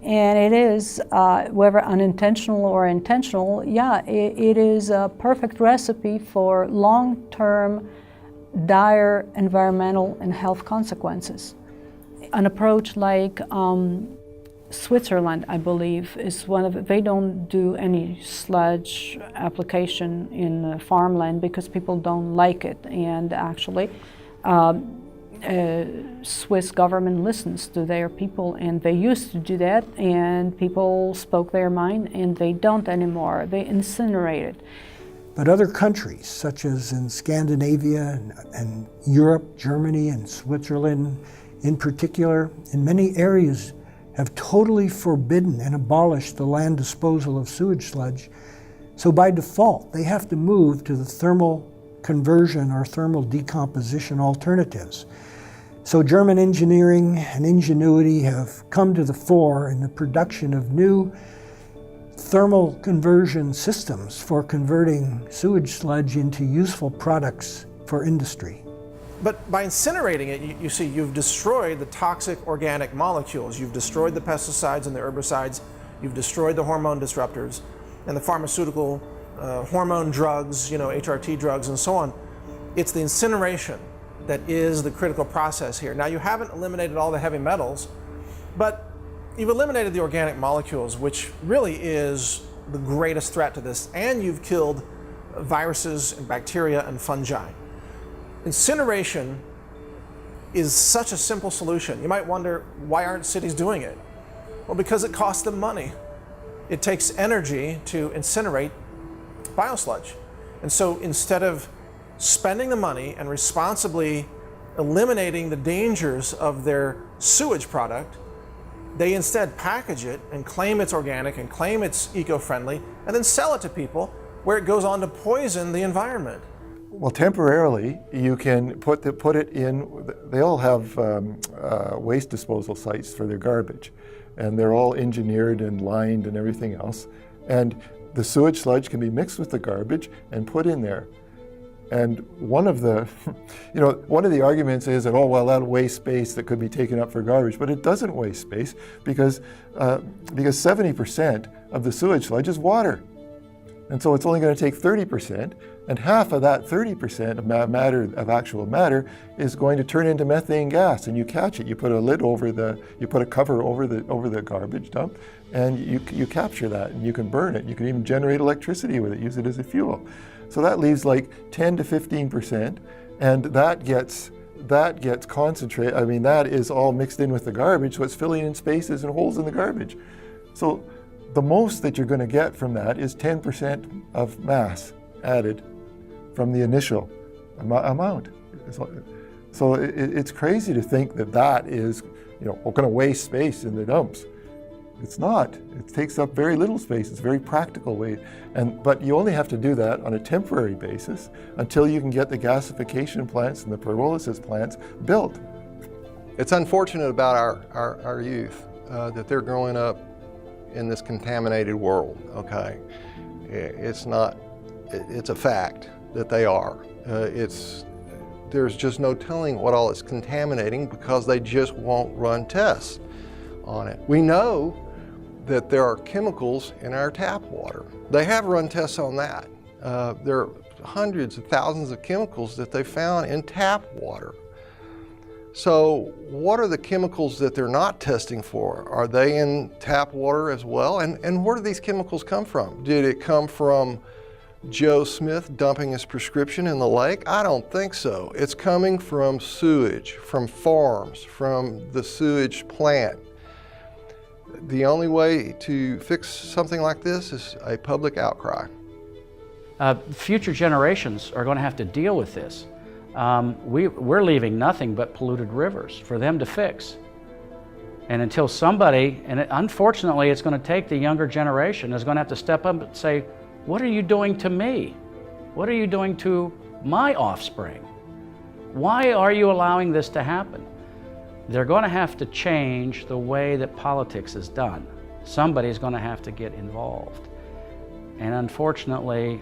And it is, whether unintentional or intentional, it is a perfect recipe for long-term dire environmental and health consequences. An approach like Switzerland, I believe, is one of they don't do any sludge application in farmland because people don't like it, and actually Swiss government listens to their people, and they used to do that, and people spoke their mind, and they don't anymore. They incinerate it. But other countries, such as in Scandinavia and Europe, Germany and Switzerland in particular, in many areas have totally forbidden and abolished the land disposal of sewage sludge. So by default, they have to move to the thermal conversion or thermal decomposition alternatives. So German engineering and ingenuity have come to the fore in the production of new thermal conversion systems for converting sewage sludge into useful products for industry. But by incinerating it, you see, you've destroyed the toxic organic molecules. You've destroyed the pesticides and the herbicides. You've destroyed the hormone disruptors and the pharmaceutical hormone drugs, HRT drugs and so on. It's the incineration that is the critical process here. Now, you haven't eliminated all the heavy metals, but you've eliminated the organic molecules, which really is the greatest threat to this, and you've killed viruses and bacteria and fungi. Incineration is such a simple solution. You might wonder, why aren't cities doing it? Well, because it costs them money. It takes energy to incinerate biosludge. And so instead of spending the money and responsibly eliminating the dangers of their sewage product, they instead package it and claim it's organic and claim it's eco-friendly and then sell it to people where it goes on to poison the environment. Well, temporarily, you can put it in, they all have waste disposal sites for their garbage, and they're all engineered and lined and everything else. And the sewage sludge can be mixed with the garbage and put in there. And one of the, one of the arguments is that, oh, well, that'll waste space that could be taken up for garbage, but it doesn't waste space because 70% of the sewage sludge is water. And so it's only going to take 30%, and half of that 30% of actual matter is going to turn into methane gas, and you catch it. You put a lid over you put a cover over the garbage dump, and you capture that, and you can burn it. You can even generate electricity with it, use it as a fuel. So that leaves like 10 to 15%, and that gets concentrated. I mean, that is all mixed in with the garbage, so it's filling in spaces and holes in the garbage. So the most that you're going to get from that is 10% of mass added from the initial amount. So it's crazy to think that is, we're going to waste space in the dumps. It's not. It takes up very little space. It's a very practical way. But you only have to do that on a temporary basis until you can get the gasification plants and the pyrolysis plants built. It's unfortunate about our youth that they're growing up in this contaminated world, okay? It's a fact that they are. There's just no telling what all is contaminating because they just won't run tests on it. We know that there are chemicals in our tap water. They have run tests on that. There are hundreds of thousands of chemicals that they found in tap water. So what are the chemicals that they're not testing for? Are they in tap water as well? And where do these chemicals come from? Did it come from Joe Smith dumping his prescription in the lake? I don't think so. It's coming from sewage, from farms, from the sewage plant. The only way to fix something like this is a public outcry. Future generations are going to have to deal with this. We're leaving nothing but polluted rivers for them to fix. And until somebody, and unfortunately it's going to take the younger generation, is going to have to step up and say, what are you doing to me? What are you doing to my offspring? Why are you allowing this to happen? They're going to have to change the way that politics is done. Somebody's going to have to get involved. And unfortunately,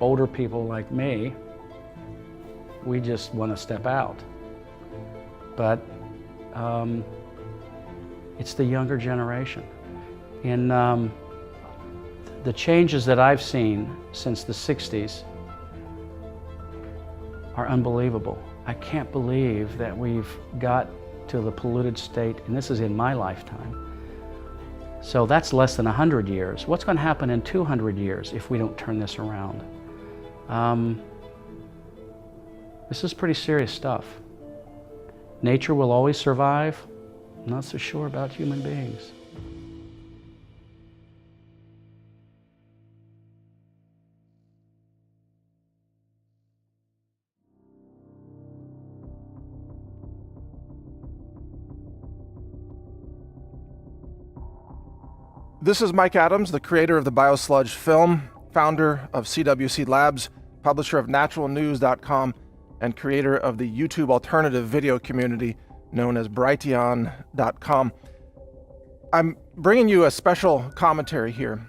older people like me, we just want to step out. But it's the younger generation. And the changes that I've seen since the 60s are unbelievable. I can't believe that we've got to the polluted state, and this is in my lifetime. So that's less than 100 years. What's going to happen in 200 years if we don't turn this around? This is pretty serious stuff. Nature will always survive. I'm not so sure about human beings. This is Mike Adams, the creator of the Biosludged film, founder of CWC Labs, publisher of naturalnews.com, and creator of the YouTube alternative video community known as Brighteon.com. I'm bringing you a special commentary here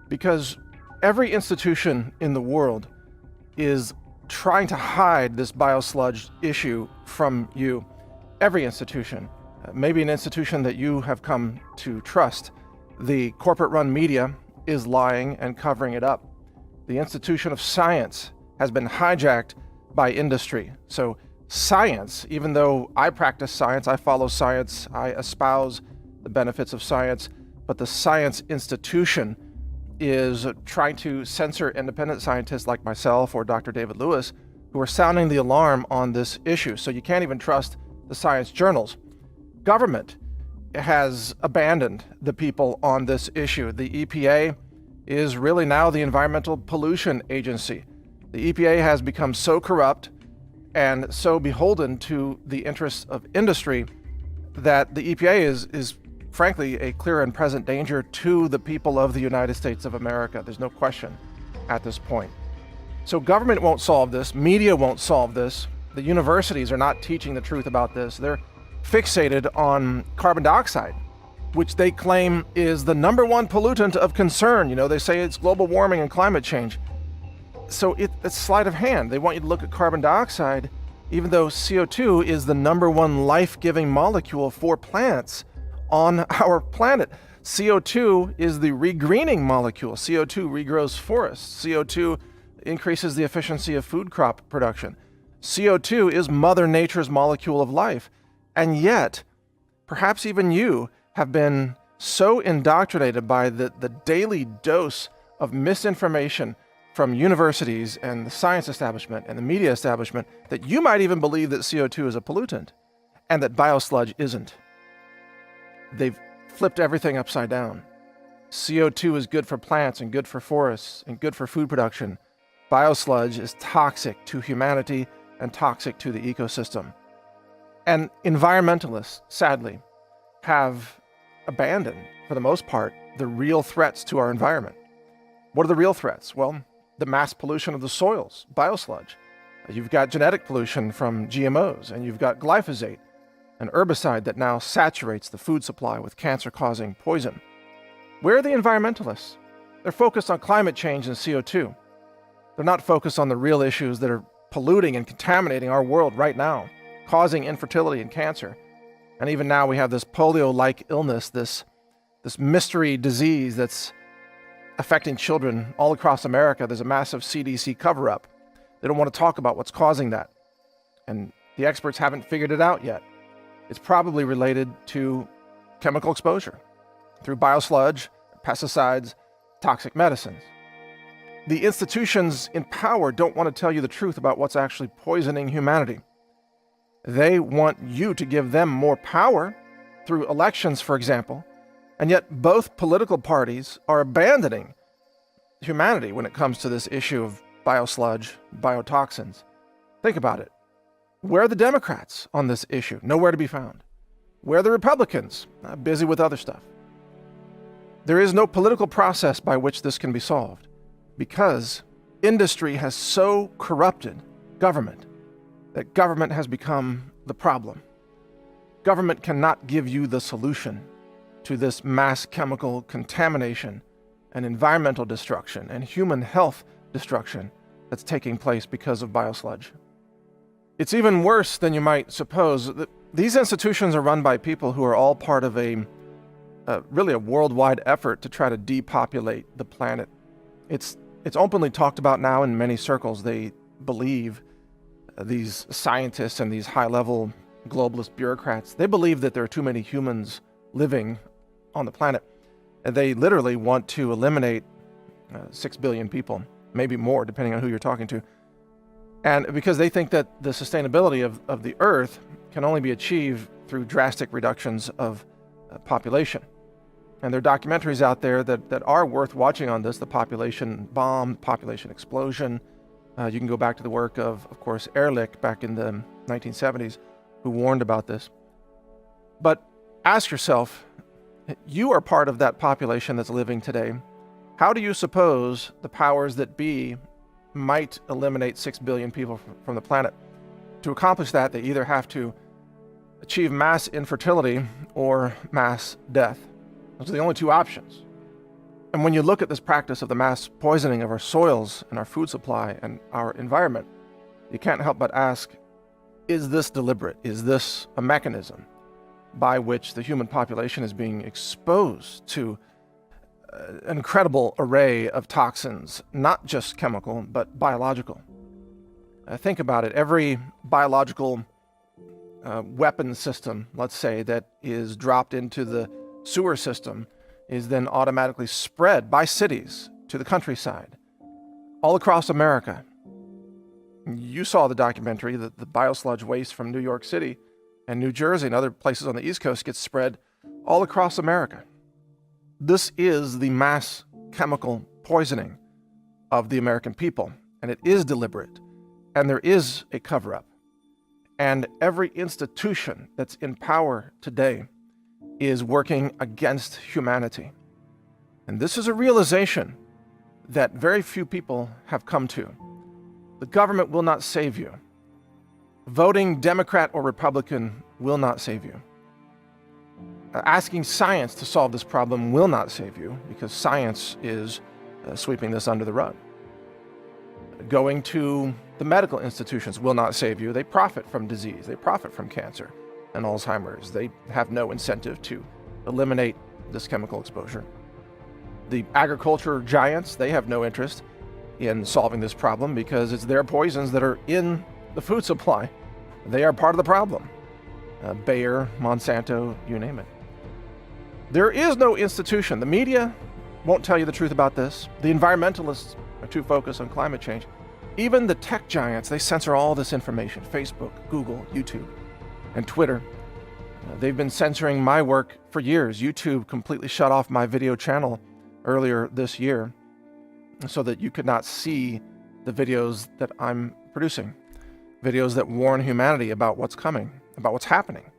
because every institution in the world is trying to hide this biosludge issue from you. Every institution, maybe an institution that you have come to trust. The corporate-run media is lying and covering it up. The institution of science has been hijacked by industry. So science, even though I practice science, I follow science, I espouse the benefits of science, but the science institution is trying to censor independent scientists like myself or Dr. David Lewis, who are sounding the alarm on this issue. So you can't even trust the science journals. Government has abandoned the people on this issue. The EPA is really now the Environmental Pollution Agency. The EPA has become so corrupt and so beholden to the interests of industry that the EPA is frankly a clear and present danger to the people of the United States of America. There's no question at this point. So government won't solve this, media won't solve this, the universities are not teaching the truth about this. They're fixated on carbon dioxide, which they claim is the #1 pollutant of concern. You know, they say it's global warming and climate change. So it's sleight of hand. They want you to look at carbon dioxide, even though CO2 is the #1 life-giving molecule for plants on our planet. CO2 is the regreening molecule. CO2 regrows forests. CO2 increases the efficiency of food crop production. CO2 is Mother Nature's molecule of life. And yet, perhaps even you have been so indoctrinated by the daily dose of misinformation from universities and the science establishment and the media establishment that you might even believe that CO2 is a pollutant and that biosludge isn't. They've flipped everything upside down. CO2 is good for plants and good for forests and good for food production. Biosludge is toxic to humanity and toxic to the ecosystem. And environmentalists, sadly, have abandoned, for the most part, the real threats to our environment. What are the real threats? Well, the mass pollution of the soils, biosludge. You've got genetic pollution from GMOs, and you've got glyphosate, an herbicide that now saturates the food supply with cancer-causing poison. Where are the environmentalists? They're focused on climate change and CO2. They're not focused on the real issues that are polluting and contaminating our world right now, causing infertility and cancer. And even now we have this polio-like illness, this mystery disease that's affecting children all across America. There's a massive CDC cover-up. They don't want to talk about what's causing that. And the experts haven't figured it out yet. It's probably related to chemical exposure through biosludge, pesticides, toxic medicines. The institutions in power don't want to tell you the truth about what's actually poisoning humanity. They want you to give them more power through elections, for example, and yet both political parties are abandoning humanity when it comes to this issue of biosludge, biotoxins. Think about it. Where are the Democrats on this issue? Nowhere to be found. Where are the Republicans? Busy with other stuff. There is no political process by which this can be solved because industry has so corrupted government that government has become the problem. Government cannot give you the solution to this mass chemical contamination and environmental destruction and human health destruction that's taking place because of biosludge. It's even worse than you might suppose. These institutions are run by people who are all part of really a worldwide effort to try to depopulate the planet. It's openly talked about now in many circles. They believe, these scientists and these high-level globalist bureaucrats, they believe that there are too many humans living on the planet. And they literally want to eliminate 6 billion people, maybe more, depending on who you're talking to. And because they think that the sustainability of the Earth can only be achieved through drastic reductions of population. And there are documentaries out there that are worth watching on this, the population bomb, population explosion. You can go back to the work of course, Ehrlich back in the 1970s, who warned about this. But ask yourself, you are part of that population that's living today. How do you suppose the powers that be might eliminate 6 billion people from the planet? To accomplish that, they either have to achieve mass infertility or mass death. Those are the only two options. And when you look at this practice of the mass poisoning of our soils and our food supply and our environment, you can't help but ask, is this deliberate? Is this a mechanism by which the human population is being exposed to an incredible array of toxins, not just chemical, but biological? Think about it. Every biological weapon system, let's say, that is dropped into the sewer system is then automatically spread by cities to the countryside, all across America. You saw the documentary that the biosludge waste from New York City and New Jersey and other places on the East Coast gets spread all across America. This is the mass chemical poisoning of the American people, and it is deliberate, and there is a cover-up. And every institution that's in power today is working against humanity. And this is a realization that very few people have come to. The government will not save you. Voting Democrat or Republican will not save you. Asking science to solve this problem will not save you because science is sweeping this under the rug. Going to the medical institutions will not save you. They profit from disease. They profit from cancer and Alzheimer's. They have no incentive to eliminate this chemical exposure. The agriculture giants, they have no interest in solving this problem because it's their poisons that are in the food supply. They are part of the problem. Bayer, Monsanto, you name it. There is no institution. The media won't tell you the truth about this. The environmentalists are too focused on climate change. Even the tech giants, they censor all this information. Facebook, Google, YouTube, and Twitter. They've been censoring my work for years. YouTube completely shut off my video channel earlier this year so that you could not see the videos that I'm producing. Videos that warn humanity about what's coming, about what's happening.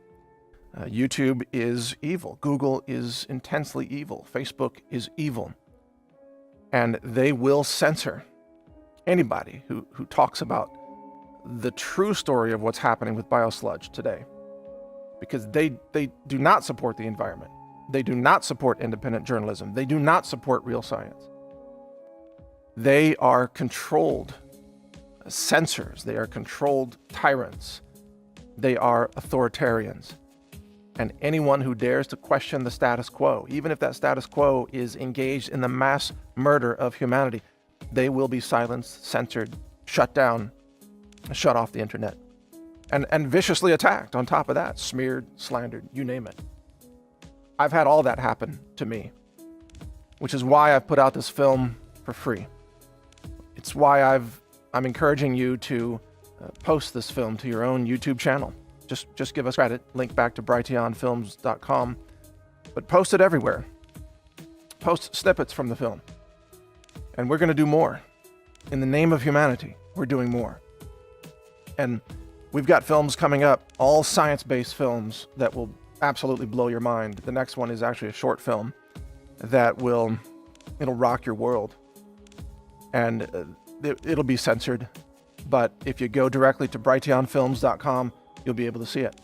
YouTube is evil. Google is intensely evil. Facebook is evil. And they will censor anybody who talks about the true story of what's happening with Biosludged today. Because they do not support the environment. They do not support independent journalism. They do not support real science. They are controlled censors. They are controlled tyrants. They are authoritarians. And anyone who dares to question the status quo, even if that status quo is engaged in the mass murder of humanity, they will be silenced, censored, shut down, shut off the internet, and viciously attacked on top of that, smeared, slandered, you name it. I've had all that happen to me, which is why I've put out this film for free. It's why I'm encouraging you to post this film to your own YouTube channel. Just give us credit, link back to brighteonfilms.com, but post it everywhere. Post snippets from the film. And we're going to do more. In the name of humanity, we're doing more. And we've got films coming up, all science-based films that will absolutely blow your mind. The next one is actually a short film that it'll rock your world. And it'll be censored. But if you go directly to brighteonfilms.com, you'll be able to see it.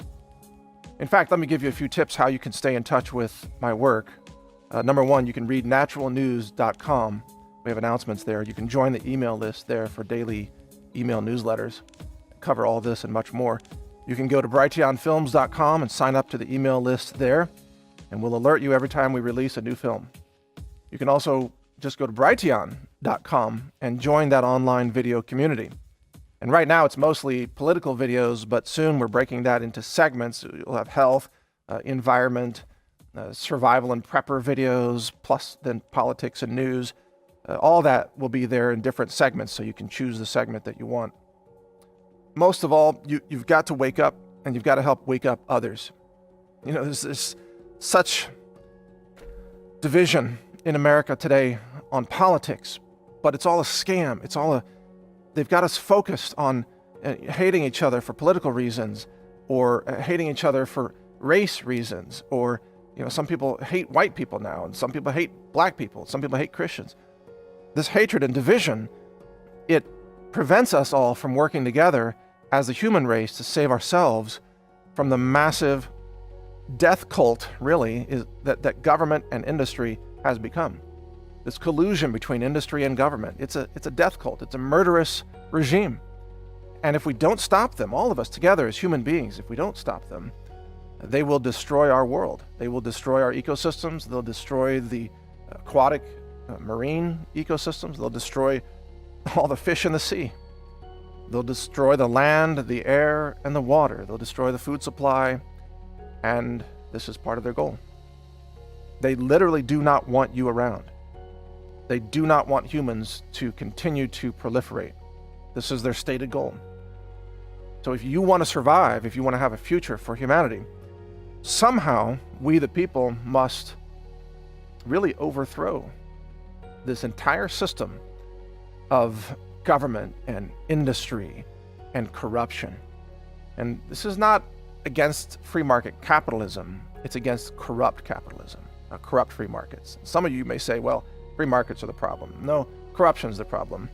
In fact, let me give you a few tips how you can stay in touch with my work. Number one, you can read naturalnews.com. We have announcements there. You can join the email list there for daily email newsletters. Cover all this and much more. You can go to brighteonfilms.com and sign up to the email list there, and we'll alert you every time we release a new film. You can also just go to brighteon.com and join that online video community. And right now it's mostly political videos, but soon we're breaking that into segments. You'll have health, environment, survival and prepper videos, plus then politics and news. All that will be there in different segments, so you can choose the segment that you want. Most of all, you've got to wake up, and you've got to help wake up others. You know, there's such division in America today on politics, but it's all a scam. They've got us focused on hating each other for political reasons, or hating each other for race reasons, or some people hate white people now, and some people hate black people, some people hate Christians. This hatred and division, it prevents us all from working together as a human race to save ourselves from the massive death cult, really, that government and industry has become. This collusion between industry and government, it's a death cult. It's a murderous regime. And if we don't stop them, all of us together as human beings, if we don't stop them, they will destroy our world. They will destroy our ecosystems. They'll destroy the aquatic marine ecosystems. They'll destroy all the fish in the sea. They'll destroy the land, the air, and the water. They'll destroy the food supply, and this is part of their goal. They literally do not want you around. They do not want humans to continue to proliferate. This is their stated goal. So if you want to survive, if you want to have a future for humanity, somehow we the people must really overthrow this entire system of government and industry and corruption. And this is not against free market capitalism, it's against corrupt capitalism, corrupt free markets. Some of you may say, well, free markets are the problem. No, corruption's the problem.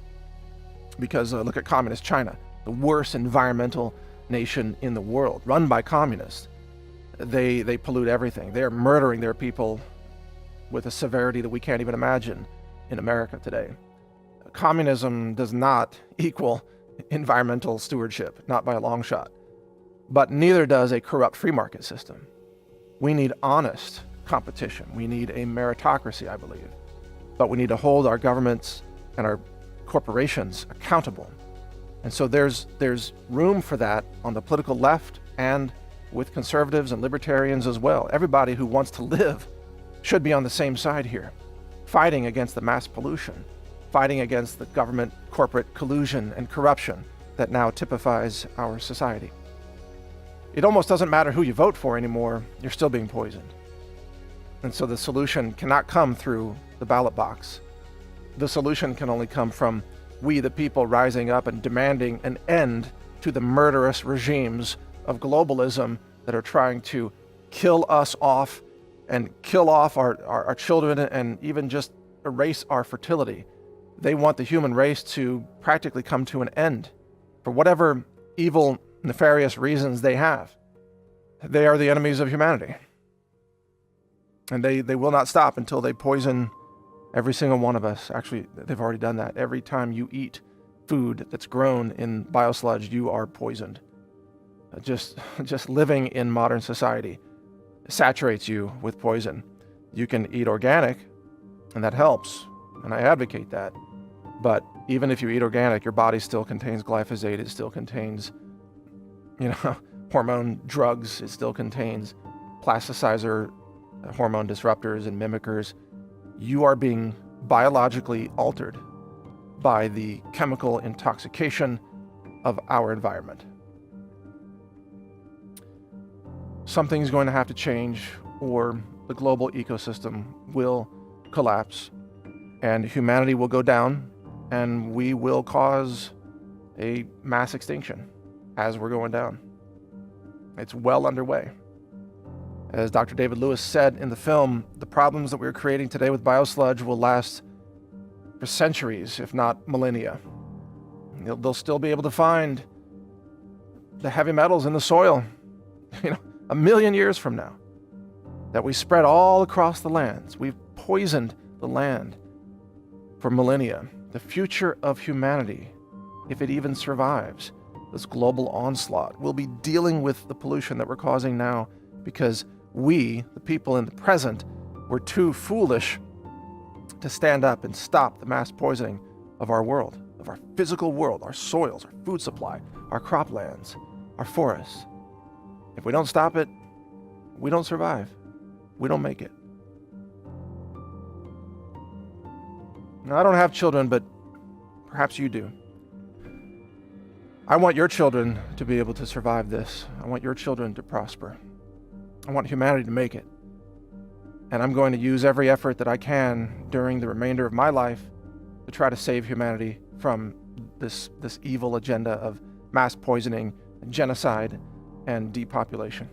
Because look at communist China, the worst environmental nation in the world, run by communists. They pollute everything. They're murdering their people with a severity that we can't even imagine in America today. Communism does not equal environmental stewardship, not by a long shot. But neither does a corrupt free market system. We need honest competition. We need a meritocracy, I believe. But we need to hold our governments and our corporations accountable. And so there's room for that on the political left and with conservatives and libertarians as well. Everybody who wants to live should be on the same side here, fighting against the mass pollution, fighting against the government corporate collusion and corruption that now typifies our society. It almost doesn't matter who you vote for anymore, you're still being poisoned. And so the solution cannot come through the ballot box. The solution can only come from we the people rising up and demanding an end to the murderous regimes of globalism that are trying to kill us off and kill off our children and even just erase our fertility. They want the human race to practically come to an end for whatever evil, nefarious reasons they have. They are the enemies of humanity. And they will not stop until they poison every single one of us. Actually, they've already done that. Every time you eat food that's grown in Biosludged, you are poisoned. Just living in modern society saturates you with poison. You can eat organic, and that helps, and I advocate that. But even if you eat organic, your body still contains glyphosate, it still contains, hormone drugs, it still contains plasticizer, hormone disruptors and mimickers. You are being biologically altered by the chemical intoxication of our environment. Something's going to have to change, or the global ecosystem will collapse, and humanity will go down, and we will cause a mass extinction as we're going down. It's well underway. As Dr. David Lewis said in the film, the problems that we're creating today with Biosludged will last for centuries, if not millennia. They'll still be able to find the heavy metals in the soil, 1 million years from now, that we spread all across the lands. We've poisoned the land for millennia. The future of humanity, if it even survives this global onslaught, will be dealing with the pollution that we're causing now because we, the people in the present, were too foolish to stand up and stop the mass poisoning of our world, of our physical world, our soils, our food supply, our croplands, our forests. If we don't stop it, we don't survive. We don't make it. Now, I don't have children, but perhaps you do. I want your children to be able to survive this. I want your children to prosper. I want humanity to make it. And I'm going to use every effort that I can during the remainder of my life to try to save humanity from this evil agenda of mass poisoning, genocide, and depopulation.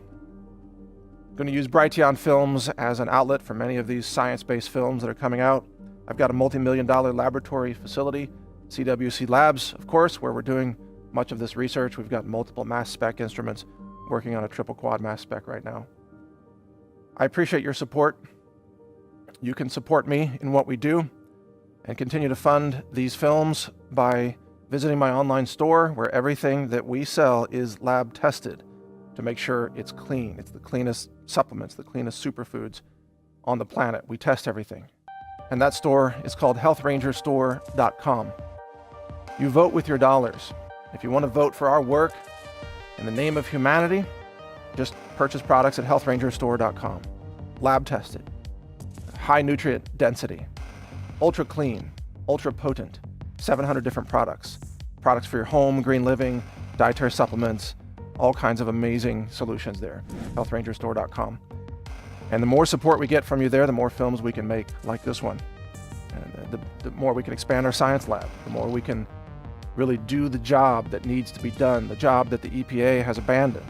I'm going to use Brighteon Films as an outlet for many of these science-based films that are coming out. I've got a multi-million-dollar laboratory facility, CWC Labs, of course, where we're doing much of this research. We've got multiple mass spec instruments working on a triple quad mass spec right now. I appreciate your support. You can support me in what we do and continue to fund these films by visiting my online store, where everything that we sell is lab tested to make sure it's clean. It's the cleanest supplements, the cleanest superfoods on the planet. We test everything. And that store is called healthrangerstore.com. You vote with your dollars. If you want to vote for our work in the name of humanity, just purchase products at healthrangerstore.com. Lab tested, high nutrient density, ultra clean, ultra potent, 700 different products for your home, green living, dietary supplements, all kinds of amazing solutions there. healthrangerstore.com. And the more support we get from you there, the more films we can make like this one. And the more we can expand our science lab, the more we can really do the job that needs to be done, the job that the EPA has abandoned,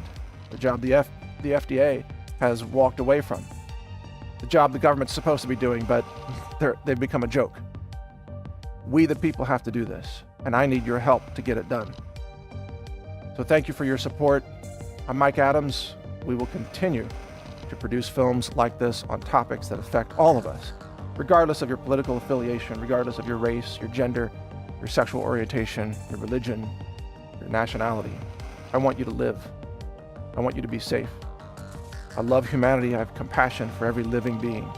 the job the FDA has walked away from, the job the government's supposed to be doing, but they've become a joke. We, the people, have to do this, and I need your help to get it done. So thank you for your support. I'm Mike Adams. We will continue to produce films like this on topics that affect all of us, regardless of your political affiliation, regardless of your race, your gender, your sexual orientation, your religion, your nationality. I want you to live. I want you to be safe. I love humanity. I have compassion for every living being.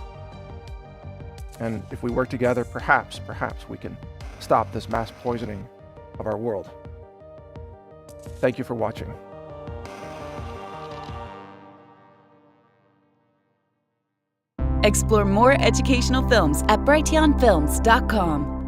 And if we work together, perhaps we can stop this mass poisoning of our world. Thank you for watching. Explore more educational films at brighteonfilms.com.